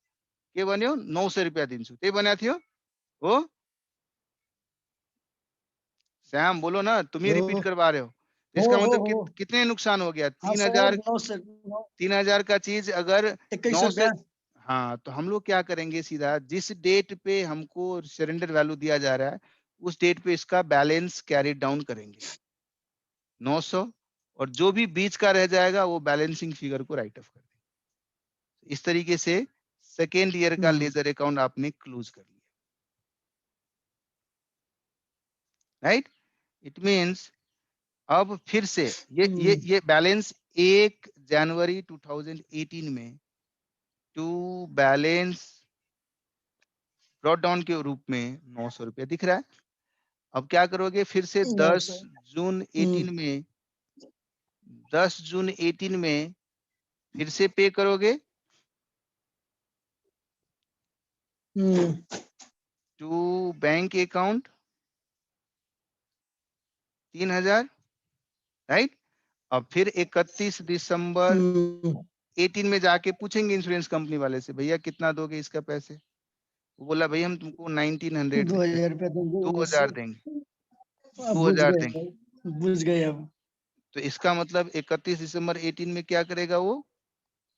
900 रुपया दिन्छु, त्यही भनेको थियो हो। श्याम बोलो ना, तुम ही रिपीट करवा रहे हो। इसका मतलब हो। कितने नुकसान हो गया? हाँ सर 3000 का चीज अगर 21 900, रुपया। हाँ, तो हम लोग क्या करेंगे? सीधा जिस डेट पे हमको सरेंडर वैल्यू दिया जा रहा है उस डेट पे इसका बैलेंस कैरी डाउन करेंगे 900, और जो भी बीच का रह जाएगा वो बैलेंसिंग फिगर को राइट ऑफ कर देंगे। इस तरीके से सेकेंड ईयर का लेजर अकाउंट आपने क्लोज कर लिया, राइट। इट मीन्स अब फिर से ये बैलेंस 1 जनवरी 2018 में टू बैलेंस ब्रॉट डाउन के रूप में 900 रुपया दिख रहा है। अब क्या करोगे? फिर से 10 जून 18 में, 10 जून 18 में फिर से पे करोगे टू बैंक अकाउंट 3000, राइट। अब फिर 31 दिसंबर 18 में जाके पूछेंगे इंश्योरेंस कंपनी वाले से, भैया कितना दोगे इसका पैसे? वो बोला भैया हम तुमको 1900 2000 रुपया 2000 देंगे, बुझ 2000 गए, देंगे। बुझ गए अब। तो इसका मतलब 31 दिसंबर 18 में क्या करेगा वो?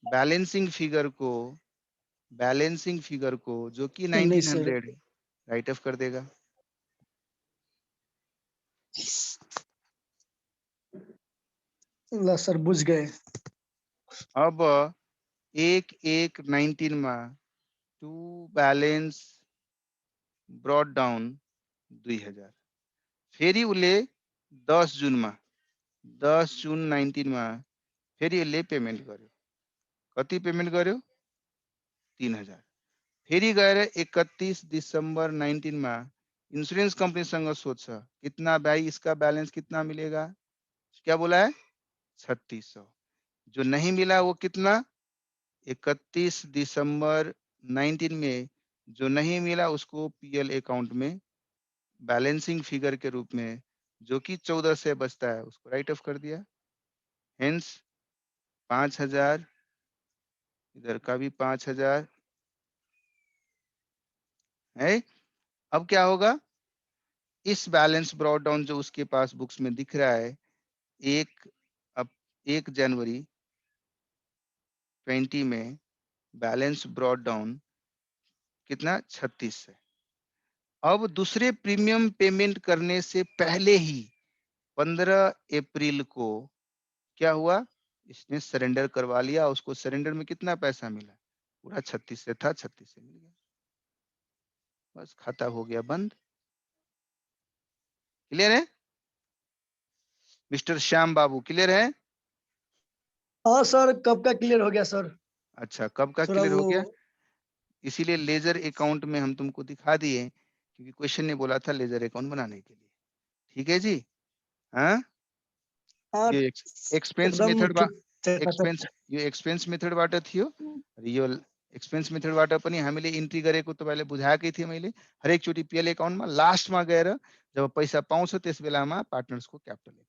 बैलेंसिंग फिगर को जो कि 1900 है राइट ऑफ कर देगा। ला सर बुझ गए। अब 1/1/19 में टू बैलेंस ब्रॉट डाउन 2000 फेरि उसले 10 जून में 10 जून 19 में फेरि उसले पेमेंट गर्यो। कति पेमेंट गर्यो? 3000। फेरि गएर 31 दिसंबर 19 में इंश्योरेंस कंपनी संग सोध्छ कितना भाई इसका बैलेंस कितना मिलेगा? क्या बोला है? 3600। जो नहीं मिला वो कितना? 31 दिसंबर 19 में जो नहीं मिला उसको पीएल अकाउंट में बैलेंसिंग फिगर के रूप में जो कि 14 से बचता है उसको राइट ऑफ कर दिया। हेंस 5000, इधर का भी 5000 है। अब क्या होगा? इस बैलेंस ब्रॉट डाउन जो उसके पास बुक्स में दिख रहा है 1 जनवरी 20 में बैलेंस ब्रॉट डाउन कितना? 36 है। अब दूसरे प्रीमियम पेमेंट करने से पहले ही 15 अप्रैल को क्या हुआ? इसने सरेंडर करवा लिया। उसको सरेंडर में कितना पैसा मिला? पूरा 36 से था, 36 से मिल गया, बस खाता हो गया बंद। क्लियर है मिस्टर श्याम बाबू? क्लियर है? हाँ सर कब का क्लियर हो गया सर? अच्छा, कब का थोड़ा क्लियर हो वो गया? इसीलिए लेजर अकाउंट में हम तुमको दिखा दिए क्योंकि क्वेश्चन ने बोला था लेजर अकाउंट बनाने के लिए। ठीक है जी। हाँ, हाँ एक्सपेंस एकदम मेथड ठीक था सर। एक्सपेंस मेथड वाटर थियो, रियल एक्सपेन्स मेथडबाट पनि हामीले इन्ट्री गरेको तपाईँले बुझाएकै थिएँ मैले। हरेक चोटि पिएल एकाउन्टमा लास्टमा गएर जब पैसा पाउँछ त्यस बेलामा पार्टनर्सको क्यापिटल।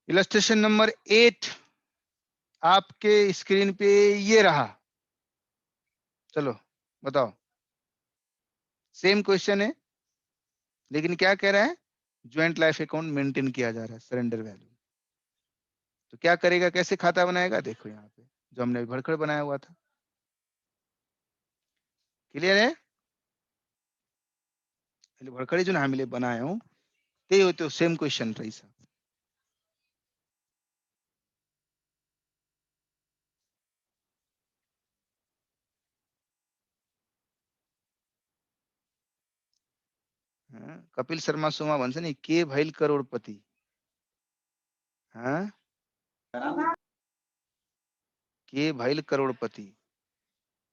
इलस्ट्रेशन नंबर 8 आपके स्क्रीन पे ये रहा। चलो बताओ, सेम क्वेश्चन है लेकिन क्या कह रहा है, ज्वाइंट लाइफ अकाउंट मेंटेन किया जा रहा है, सरेंडर वैल्यू। तो क्या करेगा, कैसे खाता बनाएगा, देखो यहाँ पे जो हमने भड़कड़ बनाया हुआ था। क्लियर है? भड़कड़ी जो हामीले बनायौं त्यही हो, त्यो सेम क्वेश्चन रहेछ। कपिल शर्मा सोमा भन्छ नि के भइल करोडपति। के भइल करोडपति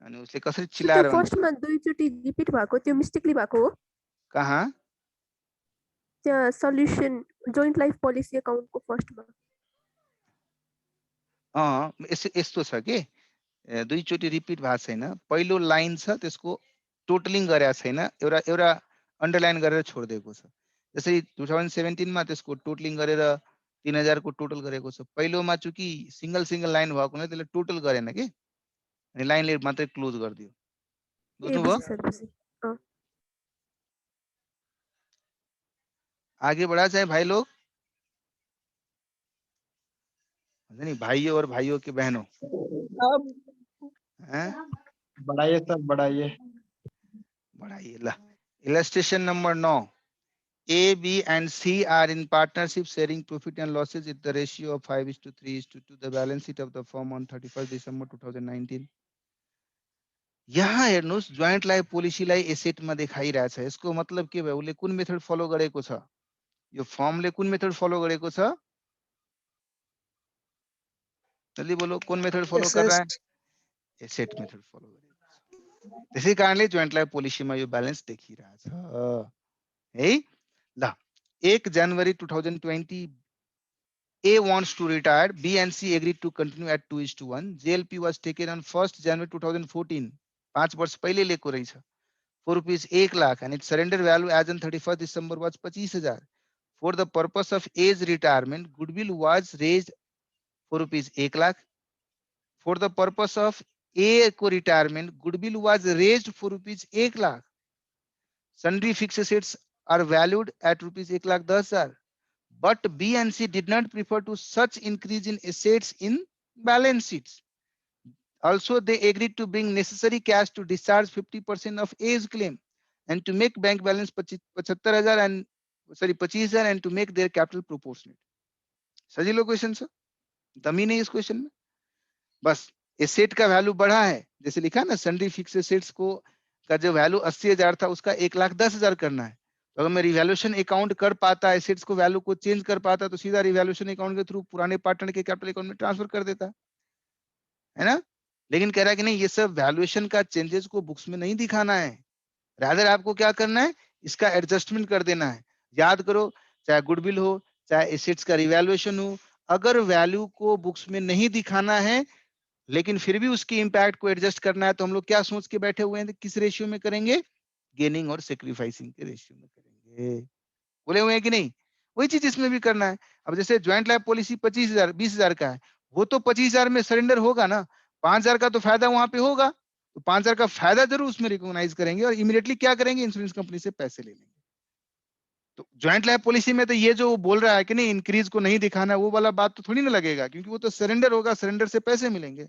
अनि उसले कसरी चिल्लाएर भन्छ, फर्स्टमा दुईचोटि रिपिट भएको त्यो मिस्टेकली भएको हो। कहाँ त्यहाँ सल्युसन जोइन्ट लाइफ पोलिसी अकाउन्टको फर्स्टमा। यस्तो छ के दुईचोटि रिपिट भएको छैन, पहिलो लाइन छ त्यसको टोटलिङ गरेको छैन, एउटा अन्डरलाइन गरेर छोडिदिएको छ। जसरी 2017 मा त्यसको टोटलिङ गरेर 3000 को टोटल गरेको छ। पहिलोमा चूँकि सिंगल लाइन भएको हुनाले त्यसले टोटल गरेन के, अनि लाइनले मात्रै क्लोज गरिदियो। बुझ्नुभयो? आगे बढ़ा जाए भाई लोग, नहीं भाइयों और भाइयों के बहनों, बढ़ाइए सर, बढ़ाइए। बढ़ाइए। Illustration number 9, A, B and C are in partnership sharing profit and losses with the ratio of 5:3:2 the balance sheet of the firm on 31st December 2019। यहाँ हेर्नुस् जोइन्ट लाइफ पोलिसीलाई एसेटमा देखाइरहेछ। यसको मतलब के भयो, उसले कुन मेथड फलो गरेको छ, यो फर्मले कुन मेथड फलो गरेको छ, जल्दी बोलो कुन मेथड फलो कर रहा है, एसेट मेथड फलो गरेको छ। त्यसै कारणले जोइन्ट लाइफ पोलिसीमा यो ब्यालेन्स देखिरहेछ है। ल 1 January 2020 A wants to retire, B and C agreed to continue at 2:1। JLP was taken on 1st January 2014, 5 वर्ष पहिले लिएको रहेछ, for rupees 1 lakh and its surrender value as on 31st December was 25,000। For the purpose of A's retirement, goodwill was raised for rupees 1 lakh। For the purpose of A को retirement, goodwill was raised for rupees 1 lakh। Sundry fixed assets are valued at rupees 1,10,000। But B and C did not prefer to such increase in assets in balance sheets। Also, they agreed to bring necessary cash to discharge 50% of A's claim and to make bank balance 75,000 and 25,000 and to make their capital proportionate। सजी लो question से, दमी नहीं इस question में। बस asset का value बढ़ा है, जैसे लिखा ना sundry fix assets को का जो वैल्यू 80,000 था उसका 1,10,000 करना है। तो अगर मैं रिवैल्यूएशन अकाउंट कर पाता, एसेट्स को वैल्यू को चेंज कर पाता, तो सीधा रिवैल्यूएशन अकाउंट के थ्रू पुराने पार्टनर के कैपिटल अकाउंट में ट्रांसफर कर देता है ना। लेकिन कह रहा है कि नहीं, ये सब वैल्यूएशन का चेंजेस को बुक्स में नहीं दिखाना है, रादर आपको क्या करना है, इसका एडजस्टमेंट कर देना है। याद करो, चाहे गुडविल हो चाहे एसेट्स का रिवैल्यूएशन हो, अगर वैल्यू को बुक्स में नहीं दिखाना है लेकिन फिर भी उसके इंपैक्ट को एडजस्ट करना है, तो हम लोग क्या सोच के बैठे हुए हैं, किस रेशियो में करेंगे, गेनिंग और सेक्रीफाइसिंग के रेशियो में करेंगे। बोले हुए हैं कि नहीं, वही चीज इसमें भी करना है। अब जैसे ज्वाइंट लाइफ पॉलिसी 25,000 20,000 का है, वो तो 25,000 में सरेंडर होगा ना, 5,000 का तो फायदा वहां पे होगा, तो 5,000 का फायदा जरूर उसमें रिकॉग्नाइज करेंगे और इमीडिएटली क्या करेंगे, इंश्योरेंस कंपनी से पैसे ले लेंगे। तो ज्वाइंट लाइफ पॉलिसी में तो ये जो बोल रहा है कि नहीं इंक्रीज को नहीं दिखाना, वो वाला बात तो थोड़ी ना लगेगा, क्योंकि वो तो सरेंडर होगा, सरेंडर से पैसे मिलेंगे,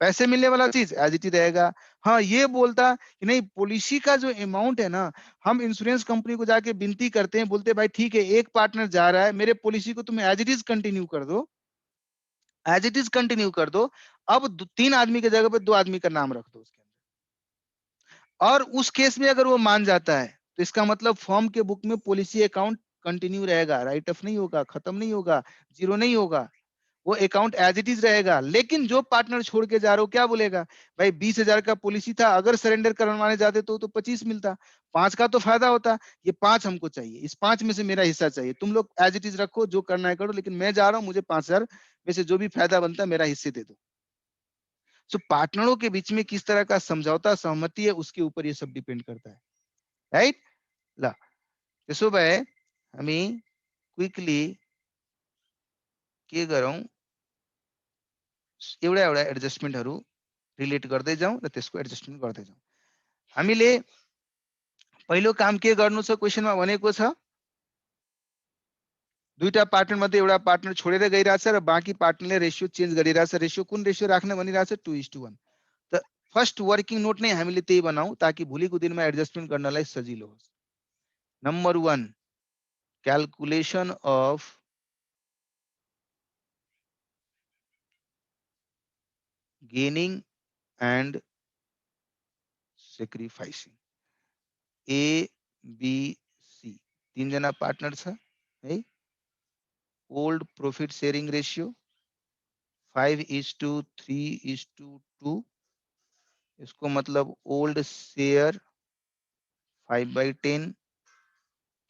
पैसे मिलने वाला चीज एज इट इज रहेगा। हाँ, ये बोलता कि नहीं पॉलिसी का जो अमाउंट है ना, हम इंश्योरेंस कंपनी को जाके विनती करते हैं, बोलते भाई ठीक है एक पार्टनर जा रहा है, मेरे पॉलिसी को तुम एज इट इज कंटिन्यू कर दो, एज इट इज कंटिन्यू कर दो। अब 3 आदमी की जगह पे 2 आदमी का नाम रख दो उसके अंदर। और उस केस में अगर वो मान जाता है तो इसका मतलब फॉर्म के बुक में पॉलिसी अकाउंट कंटिन्यू रहेगा, राइट ऑफ नहीं होगा, खत्म नहीं होगा, जीरो नहीं होगा, वो अकाउंट एज इट इज रहेगा। लेकिन जो पार्टनर छोड़ के जा रहे हो क्या बोलेगा, भाई 20,000 का पॉलिसी था, अगर सरेंडर करवाने जाते तो 25 मिलता, 5 का तो फायदा होता, ये 5 हमको चाहिए, इस 5 में से मेरा हिस्सा चाहिए, तुम लोग एज इट इज रखो, जो करना है करो, लेकिन मैं जा रहा हूं, मुझे 5,000 में से जो भी फायदा बनता है मेरा हिस्से दे दो। सो पार्टनरों के बीच में किस तरह का समझौता सहमति है उसके ऊपर ये सब डिपेंड करता है, राइट। ल त्यसो भए हामी क्विकली के गरौँ, एउटा एउटा एडजस्टमेन्टहरु रिलेट गर्दै जाउँ र त्यसको एडजस्टमेन्ट गर्दै जाउँ। हामीले पहिलो काम के गर्नु छ, क्वेशनमा भनेको छ दुईटा पार्टनर मध्ये एउटा पार्टनर छोडेर गइराछ र बाँकी पार्टनरले रेशियो चेन्ज गरिराछ। रेशियो कुन रेशियो राख्न भनिराछ, 2:1। त फर्स्ट वर्किङ नोट नै हामीले त्यही बनाऊ ताकि भोलिको दिनमा एडजस्टमेन्ट गर्नलाई सजिलो होस्। Number 1, calculation of gaining and sacrificing. A B C तीनजना पार्टनर छ है। Old profit sharing ratio 5:3:2। इसको मतलब old share 5/10,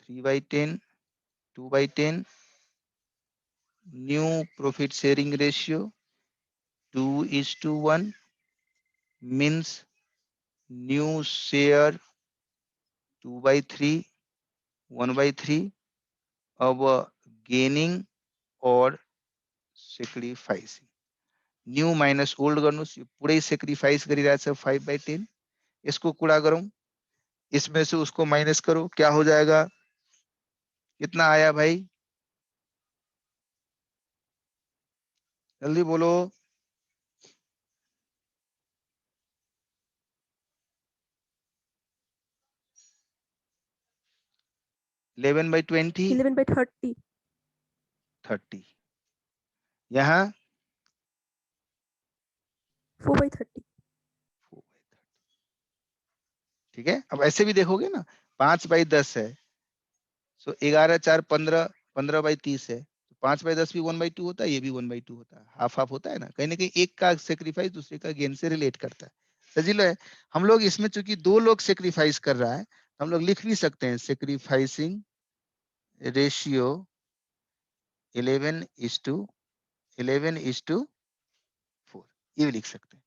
3/10, 2/10। New profit sharing ratio 2:1 means new share 2/3, 1/3 of gaining or sacrificing। New minus old गर्नुस्, यो पुरै सेक्रिफाइस गरिरहेछ 5/10। इसको कुरा गरौं, इसमें से उसको माइनस करो, क्या हो जाएगा, कितना आया भाई, जल्दी बोलो। 11/20, 11/30, 30। यहाँ 4/30। ठीक है। अब ऐसे भी देखोगे ना, 5/10 है, सो 11×4 15, 15/30 है, 5/10 भी 1/2 होता है, ये भी 1/2 होता है, हाफ हाफ होता है ना कहीं एक का सेक्रीफाइस दूसरे का गेन से रिलेट करता है। सजीलो है। हम लोग इसमें चूंकि दो लोग सेक्रीफाइस कर रहा है, हम लोग लिख भी सकते हैं सेक्रीफाइसिंग रेशियो 11:4, ये भी लिख सकते हैं।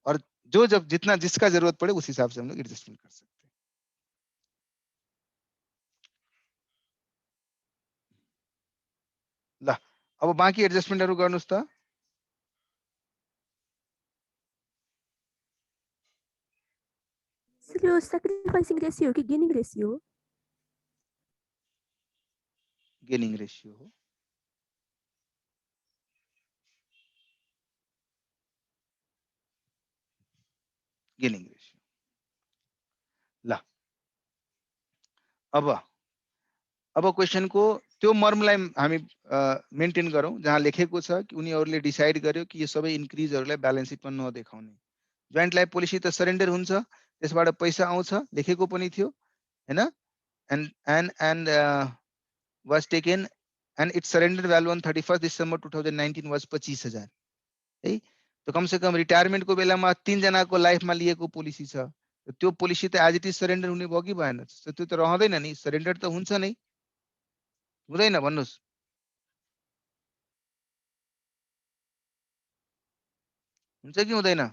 और जो जब जितना जिसका जरूरत पड़े उस हिसाब से हम लोग एडजस्टमेंट कर सकते हैं। ल अब बाँकी एडजस्टमेन्टहरु गर्नुस् त। सर यो sacrificing रेशियो हो कि गेनिङ रेशियो हो? गेनिङ रेशियो हो। Gaining ratio. ल अब क्वेशन को त्यो मर्मलाई हामी मेन्टेन गरौँ जहाँ लेखेको छ कि उनीहरूले डिसाइड गर्यो कि यो सबै इन्क्रिजहरूलाई ब्यालेन्स सिटमा नदेखाउने। जोइन्ट लाइफ पोलिसी त सरेन्डर हुन्छ, त्यसबाट पैसा आउँछ, लेखेको पनि थियो हैन। and was taken and its surrender value on 31st December 2019 was 25,000 है। तो कम से कम रिटायरमेन्ट को बेलामा 3 जनाको लाइफमा लिएको पोलिसी छ, त्यो पोलिसी त एज इट इज सरेन्डर हुने भयो कि भएन, त्यो त रहँदैन नि, सरेन्डर त हुन्छ नै, हुँदैन भन्नुस्। हुन्छ कि हुँदैन?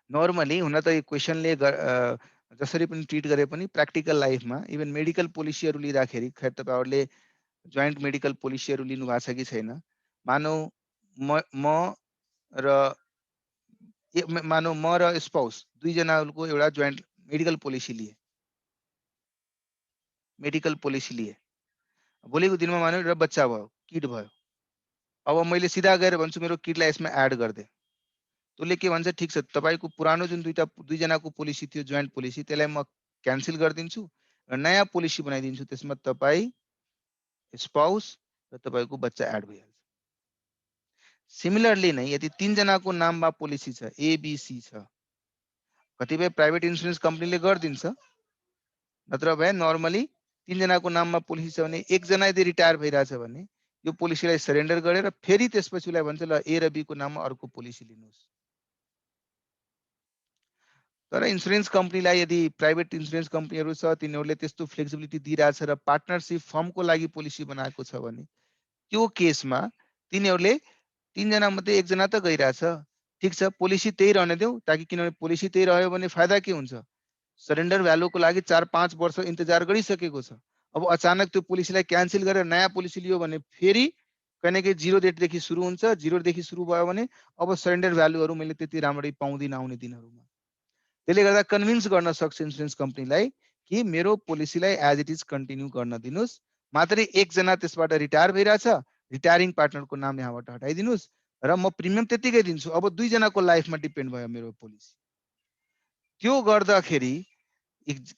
नर्मली हुन त यो क्वेशनले जसरी पनि ट्रिट गरे पनि प्र्याक्टिकल लाइफमा इभन मेडिकल पोलिसीहरू लिँदाखेरि खैर तपाईहरुले जोइन्ट मेडिकल पोलिसीहरू लिनु भएको छ कि छैन, मानौ म र स्पाउस दुई जनाको एउटा जोइन्ट मेडिकल पोलिसी लिए, भोलिको दिनमा मानौ एउटा बच्चा भयो, किड भयो, अब मैले सिधा गएर भन्छु मेरो किडलाई यसमा एड गर्दे, त्यसले के भन्छ, ठिक छ तपाईको पुरानो जुन दुई जनाको पोलिसी थियो जोइन्ट पोलिसी त्यसलाई म क्यान्सल गरिदिन्छु र नयाँ पोलिसी बनाइदिन्छु, त्यसमा तपाई स्पाउस र तपाईको बच्चा एड भइहाल्छ। सिमिलरली नै यदि 3 जनाको नाममा पोलिसी छ, एबीसी छ, कतिपय प्राइवेट इन्स्योरेन्स कम्पनीले गरिदिन्छ, नत्र भए नर्मली 3 जनाको नाममा पोलिसी छ भने एक जना यदि रिटायर भइराछ भने यो पोलिसीलाई सरेन्डर गरेर फेरि त्यसपछि उसलाई भन्छ ल ए र बी को नाममा अर्को पोलिसी लिनुहोस्। तर इन्स्योरेन्स कम्पनीलाई यदि प्राइवेट इन्स्योरेन्स कम्पनीहरू छ तिनीहरूले त्यस्तो फ्लेक्सिबिलिटी दिइराछ र पार्टनरशिप फर्मको लागि पोलिसी बनाएको छ भने त्यो केसमा तिनीहरूले 3 जना मध्ये 1 जना त गइरहेछ, ठिक छ, पोलिसी त्यही रहने देऊ, ताकि किनभने पोलिसी त्यही रह्यो भने फाइदा के हुन्छ, सरेन्डर भ्यालुको लागि 4-5 वर्ष इन्तजार गरिसकेको छ। अब अचानक त्यो पोलिसीलाई क्यान्सल गरेर नयाँ पोलिसी लियो भने फेरि कहीँ न कहीँ 0 डेटदेखि सुरु हुन्छ, 0 देखि सुरु भयो भने अब सरेन्डर भ्यालुहरू मैले त्यति राम्ररी पाउँदिन आउने दिनहरूमा। त्यसले गर्दा कन्भिन्स गर्न सक्छ इन्सुरेन्स कम्पनीलाई कि मेरो पोलिसीलाई एज इट इज कन्टिन्यू गर्न दिनुस्, मात्रै 1 जना त्यसबाट रिटायर भइरहेछ, रिटायरिङ पार्टनरको नाम यहाँबाट हटाइदिनुस् र म प्रिमियम त्यतिकै दिन्छु। अब 2 जनाको लाइफमा डिपेन्ड भयो मेरो पोलिसी। त्यो गर्दाखेरि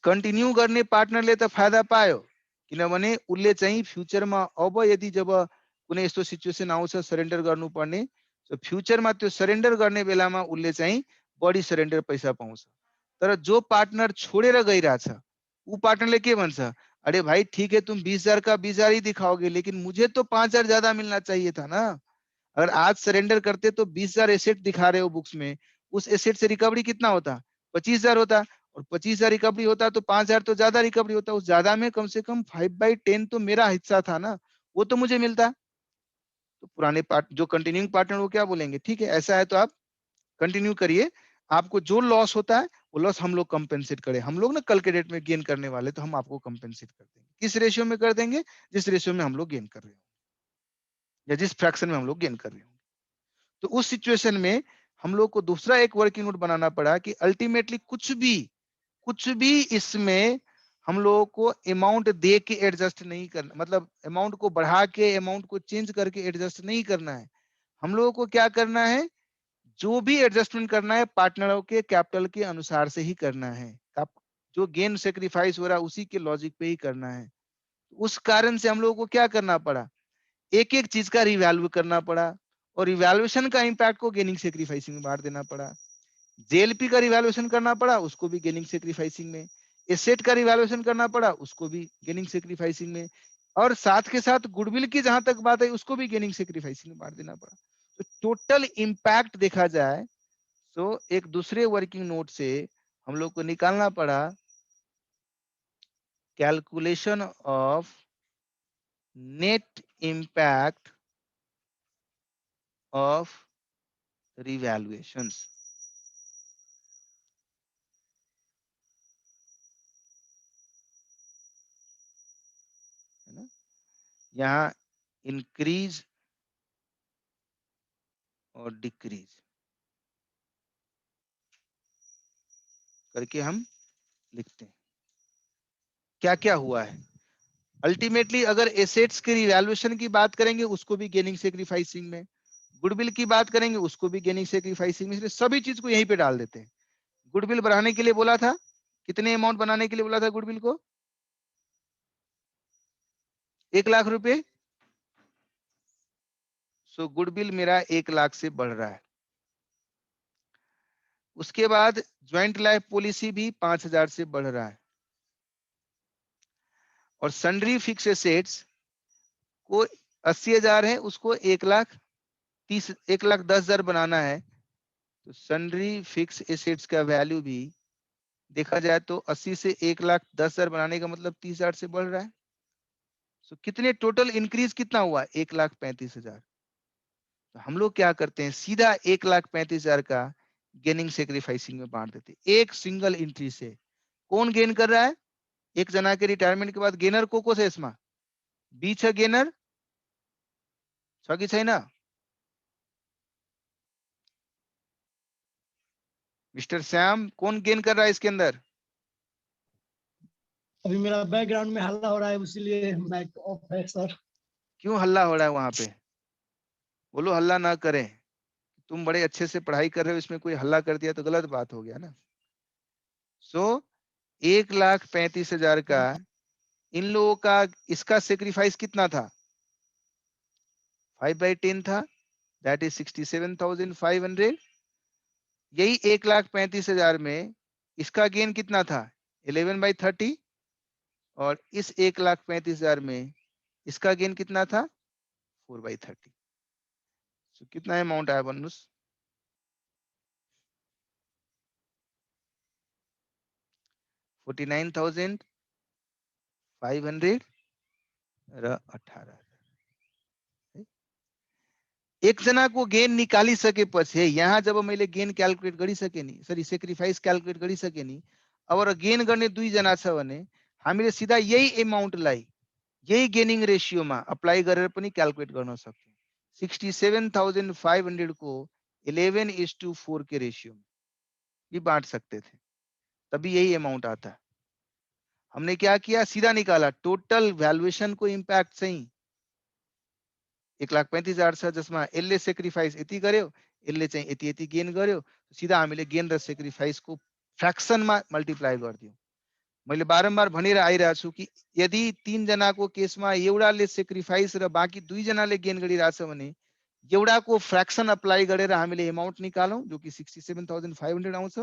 कन्टिन्यू गर्ने पार्टनरले त फाइदा पायो, किनभने उसले चाहिँ फ्युचरमा अब यदि जब कुनै यस्तो सिचुएसन आउँछ सरेन्डर गर्नुपर्ने, फ्युचरमा त्यो सरेन्डर गर्ने बेलामा उसले चाहिँ बढी सरेन्डर पैसा पाउँछ। तर जो पार्टनर छोडेर गइरहेछ ऊ पार्टनरले के भन्छ, अरे भाई ठीक है तुम 20,000 का 20,000 ही दिखाओगे, लेकिन मुझे तो 5,000 ज्यादा मिलना चाहिए था ना। अगर आज सरेंडर करते तो 20,000 एसेट दिखा रहे हो बुक्स में, उस एसेट से रिकवरी कितना होता, 25,000 होता, और 25,000 रिकवरी होता तो 5,000 तो ज्यादा रिकवरी होता, उस ज्यादा में कम से कम 5/10 तो मेरा हिस्सा था ना, वो तो मुझे मिलता। तो पुराने जो कंटिन्यूइंग पार्टनर वो क्या बोलेंगे, ठीक है ऐसा है तो आप कंटिन्यू करिए, आपको जो लॉस होता है वो लॉस हम लोग कंपेंसेट करें, हम लोग ना कल के डेट में गेन करने वाले तो हम आपको कंपेंसेट कर देंगे। किस रेशियो में कर देंगे, जिस रेशियो में हम लोग गेन कर रहे हो या जिस फ्रैक्शन में हम लोग गेन कर रहे हो। तो उस सिचुएशन में हम लोग को दूसरा एक वर्किंग नोट बनाना पड़ा कि अल्टीमेटली कुछ भी इसमें हम लोगों को अमाउंट दे के एडजस्ट नहीं करना, मतलब अमाउंट को बढ़ा के अमाउंट को चेंज करके एडजस्ट नहीं करना है। हम लोगों को क्या करना है, जो भी एडजस्टमेंट करना है पार्टनरों के कैपिटल के अनुसार से ही करना है, जो गेन सेक्रीफाइस हो रहा है उसी के लॉजिक पे ही करना है। उस कारण से हम लोगों को क्या करना पड़ा, एक एक चीज का रिवैल्यू करना पड़ा, और रिवैल्यूएशन का इंपैक्ट को गेनिंग सेक्रीफाइसिंग में बांट देना पड़ा। जेएलपी का रिवैल्यूएशन करना पड़ा, उसको भी गेनिंग सेक्रीफाइसिंग में, एसेट का रिवैल्यूएशन करना पड़ा, उसको भी गेनिंग सेक्रीफाइसिंग में, और साथ के साथ गुडविल की जहां तक बात है उसको भी गेनिंग सेक्रीफाइसिंग में बांट देना पड़ा। तो टोटल इंपैक्ट देखा जाए तो एक दूसरे वर्किंग नोट से हम लोग को निकालना पड़ा calculation of net impact of revaluations. है ना, यहाँ इंक्रीज और डिक्रीज करके हम लिखते हैं क्या क्या हुआ है। अल्टीमेटली अगर एसेट्स के रिवैल्यूएशन की बात करेंगे उसको भी गेनिंग सेक्रीफाइसिंग में, गुडविल की बात करेंगे उसको भी गेनिंग सेक्रीफाइसिंग में, इसलिए सभी चीज को यहीं पे डाल देते हैं। गुडविल बढ़ाने के लिए बोला था, कितने अमाउंट बनाने के लिए बोला था गुडविल को, 1 लाख रुपए। सो गुडविल मेरा 1 लाख से बढ़ रहा है। उसके बाद ज्वाइंट लाइफ पॉलिसी भी 5,000 से बढ़ रहा है, और सन्ड्री फिक्स एसेट्स को 80,000 है, उसको 1,10,000 बनाना है। तो सन्ड्री फिक्स एसेट्स का वैल्यू भी देखा जाए तो 80 से 1,10,000 बनाने का मतलब 30,000 से बढ़ रहा है। तो कितने टोटल इंक्रीज कितना हुआ, 1,35,000। तो हम लोग क्या करते हैं, सीधा 1,35,000 का गेनिंग सेक्रीफाइसिंग में बांट देते, एक सिंगल एंट्री से। कौन गेन कर रहा है, एक जना के रिटायरमेंट के बाद गेनर को से इसमा बीच है, गेनर छ कि छैन मिस्टर श्याम, कौन गेन कर रहा है इसके अंदर। अभी मेरा बैकग्राउंड में हल्ला हो रहा है इसीलिए माइक ऑफ है सर। क्यों हल्ला हो रहा है वहां पे, बोलो हल्ला ना करें, तुम बड़े अच्छे से पढ़ाई कर रहे हो, इसमें कोई हल्ला कर दिया तो गलत बात हो गया ना। सो 1,35,000 का इन लोगों का, इसका सेक्रीफाइस कितना था, 5/10 था, दैट इज 67,500। यही 1,35,000 में इसका गेन कितना था, 11/30, और इस 1,35,000 में इसका गेन कितना था, 4/30। तो कितना अमाउंट आया बनुस, 49,500 र 18,000। एकजनाको गेन निकालिसकेपछि यहाँ जब मैले गेन क्याल्कुलेट गरिसके नि, सरी सेक्रिफाइस क्याल्कुलेट गरिसके नि, अब र गेन गर्ने 2 जना छ भने हामीले सिधा यही एमाउन्टलाई यही गेनिङ रेशियोमा अप्लाई गरेर पनि क्याल्कुलेट गर्न सक्छौं। 67,500 को 11:4 के रेशियो में भी बांट सकते थे, तभी यही अमाउंट आता। हमने क्या किया, सीधा निकाला टोटल भ्यालुएसन को इम्प्याक्ट चाहिँ 1,35,000 छ, जसमा यसले सेक्रिफाइस यति गर्यो, यसले चाहिँ यति यति गेन गर्यो, सीधा हामीले गेन र सेक्रिफाइस को फ्र्याक्सनमा मल्टिप्लाई गरिदियौं। मैले बारम्बार भनिएर आइरहेको छु कि यदि 3 जनाको केसमा एउटाले सेक्रिफाइस र बाँकी 2 जनाले गेन गरिरहेछ भने एउटाको फ्र्याक्सन अप्लाई गरेर हामीले अमाउन्ट निकालौं जो कि 67,500 आउँछ,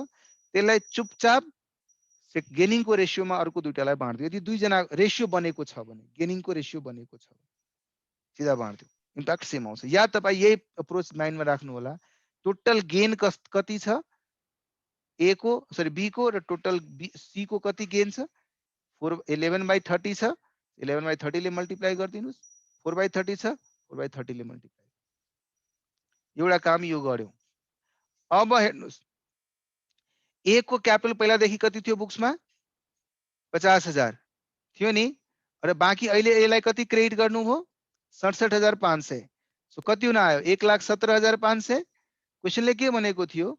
त्यसलाई चुपचाप गेनिङ को रेशियोमा अर्को दुईटालाई बाँड्दियो। यदि 2 जना रेशियो बनेको छ भने, गेनिङ को रेशियो बनेको छ भने सीधा बाँड्दियो, इम्प्याक्ट सेम आउँछ। या तपाईं यही अप्रोच माइन्डमा राख्नु होला। टोटल गेन कति छ ए को, सरी बी को, र टोटल सी को कति गेन छ 11/30 छ, 11/30 ले मल्टिप्लाई गरिदिनुस्, 4/30 छ, 4/30 ले मल्टिप्लाई। एउटा काम यो गर्यौं। अब हेर्नुस्, ए को क्यापिटल पहिलादेखि कति थियो बुक्समा 50,000 थियो नि, र बाँकी अहिले यसलाई कति क्रेडिट गर्नु हो 67,500। सो कति हुन आयो 1,17,500। क्वेशनले के भनेको थियो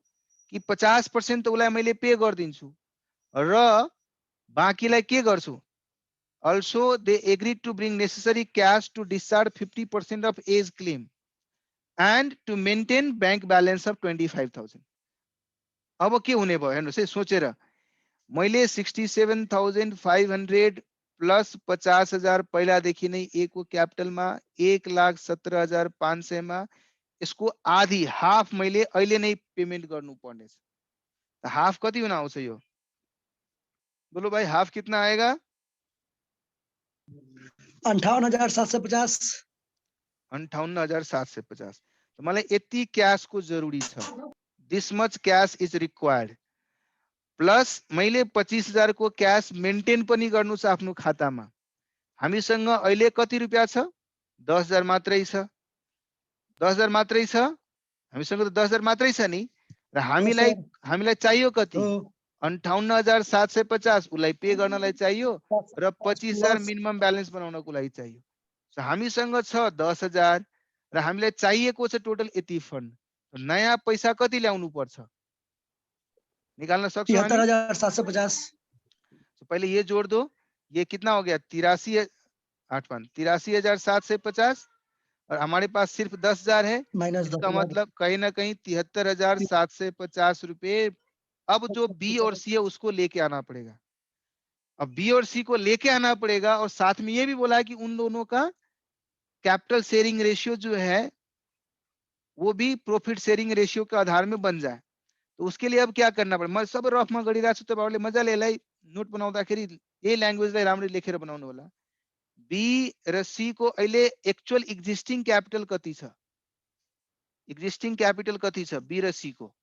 कि 50% त उसलाई मैले पे गरिदिन्छु र बाँकीलाई के गर्छु, also they agreed to bring necessary cash to discharge 50% of A's claim and to maintain bank balance of 25,000। अब के हुने भयो हेर्नुस् है, सोचेर मैले 67,500 प्लस 50,000 पहिलादेखि नै ए को क्यापिटलमा 1,17,500 मा यसको आधी हाफ मैले अहिले नै पेमेन्ट गर्नु पर्नेछ। हाफ कति हुन आउँछ यो, बोलो भाई, हाफ कितना आएगा 58,750। 58,750। तो मलाई यति क्याश को जरुरी छ, this much cash is required, plus मैले 25,000 को क्याश मेन्टेन पनि गर्नु छ आफ्नो खातामा। हामीसँग अहिले कति रुपैयाँ छ 10,000 मात्रै छ, 10,000 मात्रै छ, हामीसँग त 10,000 मात्रै छ नि, र हामीलाई चाहियो कति 58,750 उसलाई पे गर्नलाई चाहियो र 25,000 मिनिमम ब्यालेन्स बनाउनको लागि चाहियो। सो हामीसँग छ 10,000 र हामीलाई चाहिएको छ टोटल यति फन्ड। नयाँ पैसा कति ल्याउनु पर्छ निकाल्न सक्छौं हामी 73,750। तो पहले ये जोड़ दो, ये कितना हो गया 83,750 और हमारे पास सिर्फ 10,000 है, माइनस इसका मतलब कहीं ना कहीं 73,750 रुपए। अब जो बी और सी है उसको लेके आना पड़ेगा। अब बी और सी को लेके आना पड़ेगा, और साथ में ये भी बोला है कि उन दोनों का कैपिटल शेयरिंग रेशियो जो है वो भी प्रॉफिट शेयरिंग रेशियो के आधार में बन जाए। तो उसके लिए अब क्या करना पड़े, मैं सब रफमा गरिरहेको छु, तपाईहरुले मजाले यसलाई नोट बनाउँदाखेरि यही ल्याङ्ग्वेजलाई राम्ररी लेखेर बनाउनु होला। बी र सी को अहिले एक्चुअल एक्जिस्टिङ क्यापिटल कति छ, एक्जिस्टिङ क्यापिटल कति छ बी र सी को।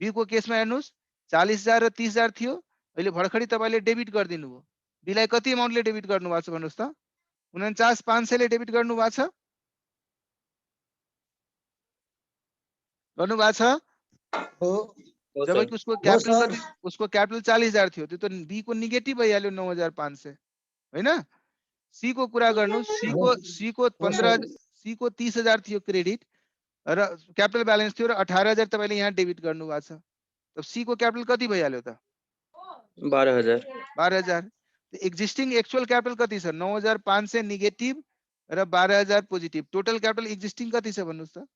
बी को केसमा हेर्नुस् 40,000 र 30,000 थियो, अहिले भर्खरै तपाईले डेबिट गरिदिनु भयो। बी लाई कति अमाउन्टले डेबिट गर्नु भएको छ भन्नुस् त, 49,500 ले डेबिट गर्नु भएको छ, गर्नु भएको छ। जबकि उसको क्यापिटल कति, उसको क्यापिटल 40,000 थियो, त्यो त बी को नेगेटिभ भइहाल्यो 9,500 हैन। सी को कुरा गर्नु, सी को 30,000 थियो क्रेडिट र क्यापिटल ब्यालेन्स थियो र 18,000 तपाईले यहाँ डेबिट गर्नु भएको छ। तब सी को क्यापिटल कति भइहाल्यो त 12,000। एक्जिस्टिङ एक्चुअल क्यापिटल कति छ 9,500 नेगेटिभ र 12,000 पोजिटिभ। टोटल क्यापिटल एक्जिस्टिङ कति छ भन्नुस् त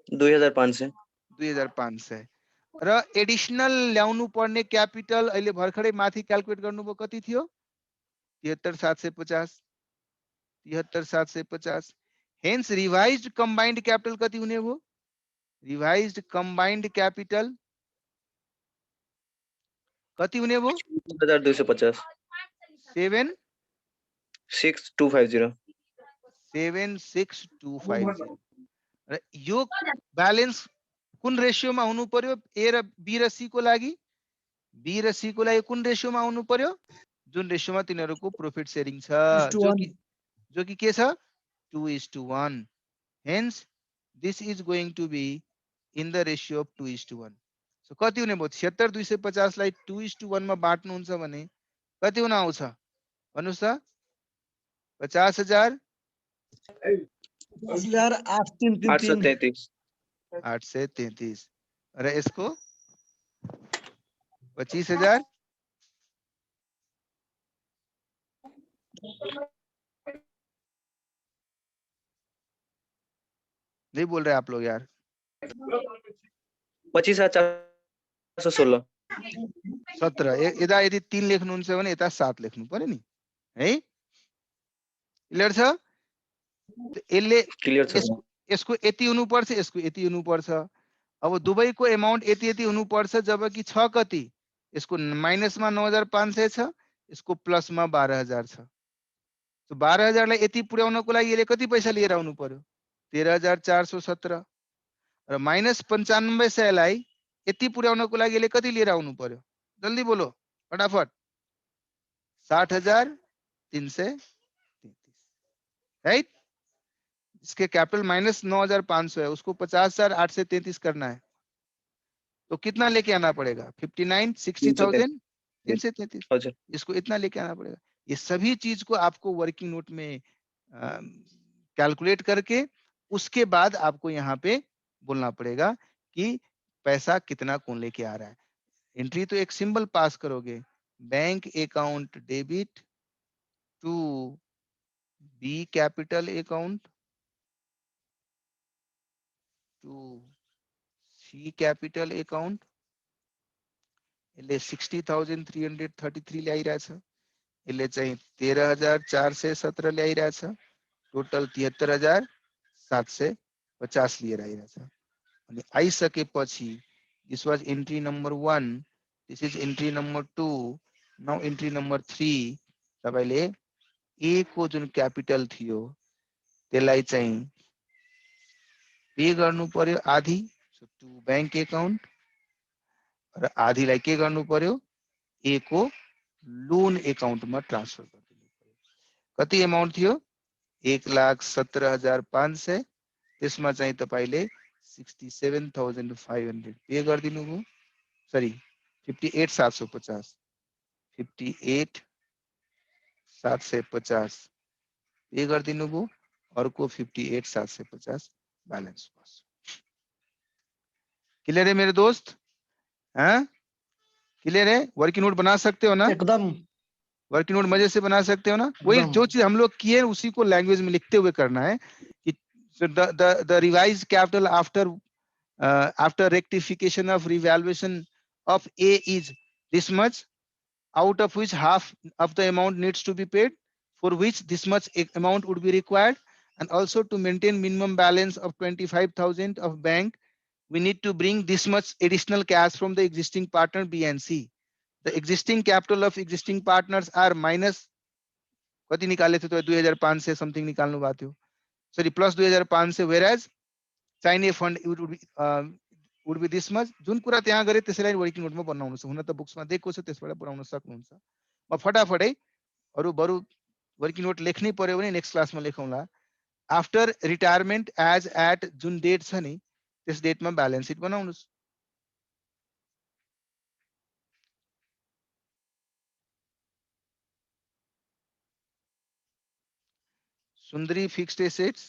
2,500 र एडिशनल ल्याउनु पर्ने क्यापिटल अहिले भर्खरै माथि क्याल्कुलेट गर्नुभयो कति थियो 73,750। 73,750। हेन्स रिवाइज्ड कम्बाइन्ड क्यापिटल कति हुने भयो, रिवाइज्ड कम्बाइन्ड क्यापिटल कति हुने भयो 7,250। 7,6,250। 7,6,250। र यो ब्यालेन्स कुन रेशियोमा हुनु पर्यो ए र बी र सी को लागि, बी र सी को लागि कुन रेशियोमा हुनु पर्यो, जुन रेशियोमा तिनीहरुको प्रॉफिट शेयरिङ छ, जो कि के छ 2:1। Hence this is going to be in the ratio of 2:1. So कति हुने भयो 76,250 लाई 2:1 मा बाट्नुहुन्छ भने कति हुन आउँछ भन्नुस् त 50,000 833 833 र यसको 25,000 नहीं बोल रहे आप लोग यार 25,416 17 यता यदि 3 लेख्नुहुन्छ भने यता 7 लेख्नु पर्यो नि है क्लियर छ यसले क्लियर छ सर यसको यति हुनुपर्छ यसको यति हुनुपर्छ अब दुवैको अमाउन्ट यति यति हुनुपर्छ जबकि छ कति यसको माइनसमा 9,500 छ यसको प्लसमा 12,000 छ तो 12,000 लाई यति पुर्याउनको लागि यसले कति पैसा लिएर आउनु पर्यो 13,417 र माइनस 9500 लाई यति पुर्याउनको लागि यसले कति लिएर आउनु पर्यो जल्दी बोलो फटाफट 60,333 राइट इसके कैपिटल माइनस 9,500 है उसको 50,833 करना है तो कितना लेके आना पड़ेगा 59 60,000 333 हजुर इसको इतना लेके आना पड़ेगा ये सभी चीज को आपको वर्किंग नोट में कैलकुलेट करके उसके बाद आपको यहाँ पे बोलना पड़ेगा कि पैसा कितना कौन लेके आ रहा है एंट्री तो एक सिंबल पास करोगे bank account debit to B capital account to C capital account એટલે 60,333 લઈ રહ્યા છે એટલે चाहिँ 13,417 લઈ રહ્યા છે ટોટલ 73,750 લઈ રહ્યા છે અને આવી શકે પછી this was entry number 1 this is entry number 2 now entry number 3 तपाईले A को जुन क्यापिटल थियो त्यसलाई चाहिँ पे गर्नु पर्यो आधी टु बैंक अकाउंट र आधीलाई के गर्नु पर्यो ए को लोन अकाउंट में ट्रांसफर गरिदिनु पर्यो कति अमाउन्ट थियो 1,17,500 त्यसमा चाहिँ तपाईले 67,500 पे गरिदिनु भयो सरी 58,750 58,750 पे गरिदिनु भयो अर्को 58,750 बैलेंस बस क्लियर है मेरे दोस्त हाँ क्लियर है वर्किंग नोट बना सकते हो ना एकदम वर्किंग नोट मजे से बना सकते हो ना वही एकदम। जो चीज हम लोग किए हैं उसी को लैंग्वेज में लिखते हुए करना है कि the revise capital after rectification of revaluation of A is this much out of which half of the amount needs to be paid for which this much amount would be required and also to maintain minimum balance of 25,000 of bank we need to bring this much additional cash from the existing partner B and C. The existing capital of existing partners are minus कति निकाले थे तो 2,500 something निकाल्नु भएको थियो sorry plus 2,500 whereas चाहिने fund would be this much जुन कुरा त्यहाँ गरे त्यसैलाई वर्किङ नोटमा बनाउनुछ हुन त बुक्समा दिएको छ त्यसबाट बनाउन सक्नुहुन्छ म फटाफटै अरु बरु वर्किङ नोट लेख्नै पर्यो भने नेक्स्ट क्लासमा लेखौँला आफ्टर रिटायरमेन्ट एज एट जुन डेट छ नि त्यस डेटमा ब्यालेन्स सिट बनाउनुस् सुन्दरी फिक्स्ड एसेट्स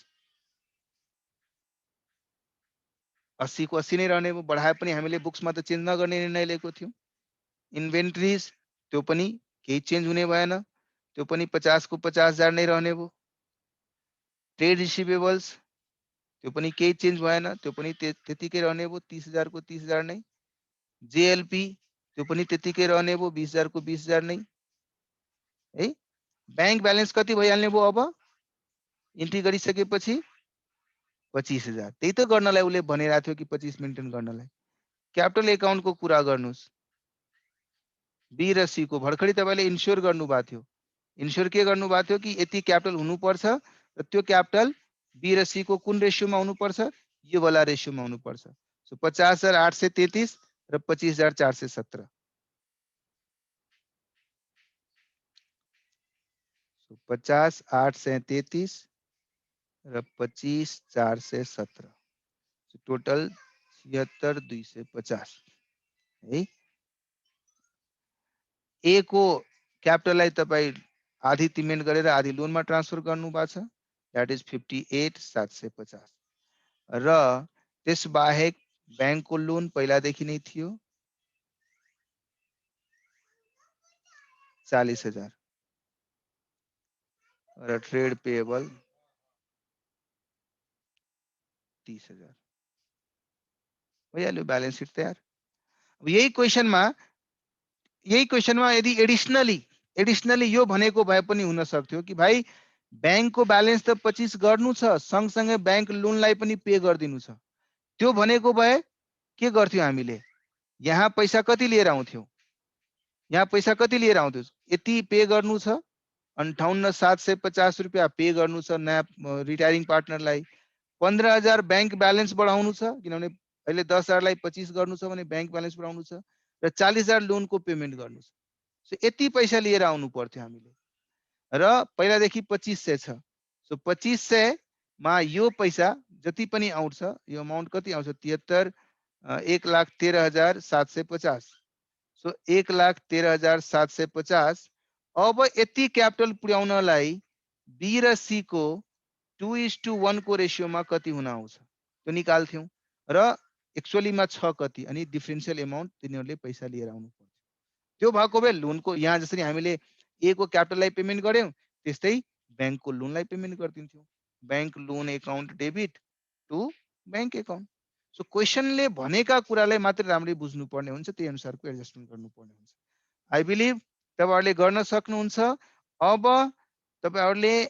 80 को 80 नै रहने भयो बढाए पनि हामीले बुक्समा त चेन्ज नगर्ने निर्णय लिएको थियौं इन्भेन्टरीज त्यो पनि केही चेन्ज हुने भएन त्यो पनि 50 को 50,000 नै रहने भयो ट्रेड रिसिभेबल्स त्यो पनि केही चेन्ज भएन त्यो पनि त्यतिकै रहने भयो 30,000 को 30,000 नै जेएलपी त्यो पनि त्यतिकै रहने भयो 20,000 को 20,000 नै है बैंक ब्यालेन्स कति भइहाल्ने भयो अब इन्ट्री गरिसकेपछि 25,000 त्यही त गर्नलाई उले भनिरहेको थियो कि 25 मेन्टेन गर्नलाई क्यापिटल अकाउन्ट को कुरा गर्नुस् बी र सी को भर्खरै तपाईले इन्स्योर गर्नु भएको थियो इन्स्योर के गर्नु भएको थियो कि यति क्यापिटल हुनु पर्छ र त्यो क्यापिटल बी र सी को कुन रेशियोमा हुनु पर्छ यो वाला रेशियोमा हुनु पर्छ सो 50,833 र 25,417 सो 50,833 र 25,417 टोटल 76,250 है। ए को क्यापिटललाई तपाईँ आधी पेमेन्ट गरेर आधी लोनमा ट्रान्सफर गर्नु भएको छ, द्याट इज 58,750। र त्यस बाहेक ब्याङ्कको लोन पहिलादेखि नै थियो 40,000 र ट्रेड पेएबल 30,000 भइहाल्यो, ब्यालेन्स सिट तयार। अब यही क्वेसनमा यदि एडिसनली यो भनेको भए पनि हुन सक्थ्यो कि भाइ ब्याङ्कको ब्यालेन्स त 25 गर्नु छ, सँगसँगै ब्याङ्क लोनलाई पनि पे गरिदिनु छ। त्यो भनेको भए के गर्थ्यौँ हामीले, यहाँ पैसा कति लिएर आउँथ्यौँ, यति पे गर्नु छ, 58,750 रुपियाँ पे गर्नु छ नयाँ रिटायरिङ पार्टनरलाई, 15,000 ब्याङ्क ब्यालेन्स बढाउनु छ, किनभने अहिले 10,000लाई 25 गर्नु छ भने ब्याङ्क ब्यालेन्स बढाउनु छ, र 40,000 लोनको पेमेन्ट गर्नु छ। सो यति पैसा लिएर आउनु पर्थ्यो हामीले, र पहिलादेखि 2500 छ। सो 2500 मा यो पैसा जति पनि आउँछ, यो अमाउन्ट कति आउँछ, 1,13,750। सो 1,13,750। अब यति क्यापिटल पुर्याउनलाई बी र सी को 2:1 को रेशियोमा कति हुन आउँछ त्यो निकाल्थ्यौं, र एक्चुअलीमा छ कति, अनि डिफरेन्शियल अमाउन्ट तिनीहरूले पैसा लिएर आउनु पर्छ। त्यो भएको भए लोनको यहाँ जसरी हामीले ए को क्यापिटललाई पेमेन्ट गर्यौं, त्यस्तै ब्याङ्कको लोनलाई पेमेन्ट गरिदिन्थ्यौं। Bank loan account debit to bank account. So क्वेसनले भनेका कुरालाई मात्र राम्ररी बुझ्नु पर्ने हुन्छ, त्यही अनुसारको एडजस्टमेन्ट गर्नुपर्ने हुन्छ। आई बिलिभ तपाईहरुले गर्न सक्नुहुन्छ। अब तपाईहरुले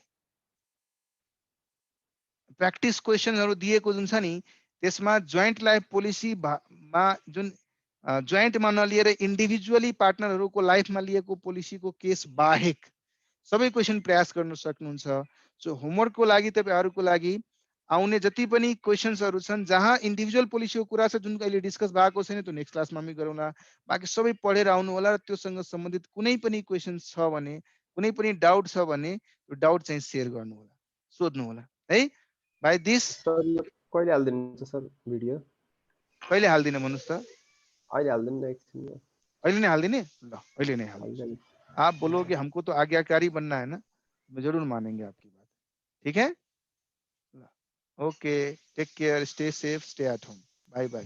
प्र्याक्टिस क्वेसनहरु दिएको जुन छ नि, त्यसमा जोइन्ट लाइफ पोलिसी मा जुन जोइन्टमा नलिएर इन्डिभिजुअली पार्टनरहरुको लाइफमा लिएको पोलिसीको केस बाहेक सबै क्वेसन प्रयास गर्न सक्नुहुन्छ। सो होमवर्कको लागि तपाईहरुको लागि आउने जति पनि क्वेशन्सहरु छन्, जहाँ इन्डिभिजुअल पोलिसीको कुरा छ जुन अहिले डिस्कस भएको छैन, त्यो नेक्स्ट क्लासमा हामी गरौँला। बाकी सबै पढेर आउनु होला र त्योसँग सम्बन्धित कुनै पनि क्वेशन छ भने, कुनै पनि डाउट छ भने त्यो डाउट चाहिँ शेयर गर्नु होला, सोध्नु होला है। बाइ दिस सर यो कहिले हाल्दिनुहुन्छ सर भिडियो? कहिले हाल्दिने भन्नुस् त? अहिले हाल्दिनु एकछिन। अहिले नै हाल्दिने? ल अहिले नै हाल्दिनु। आप बोलोगे हमको तो आज्ञाकारी बनना है ना, मैं जरूर मानेंगे आपकी बात। ठीक है? Okay, take care, stay safe, stay at home. Bye bye.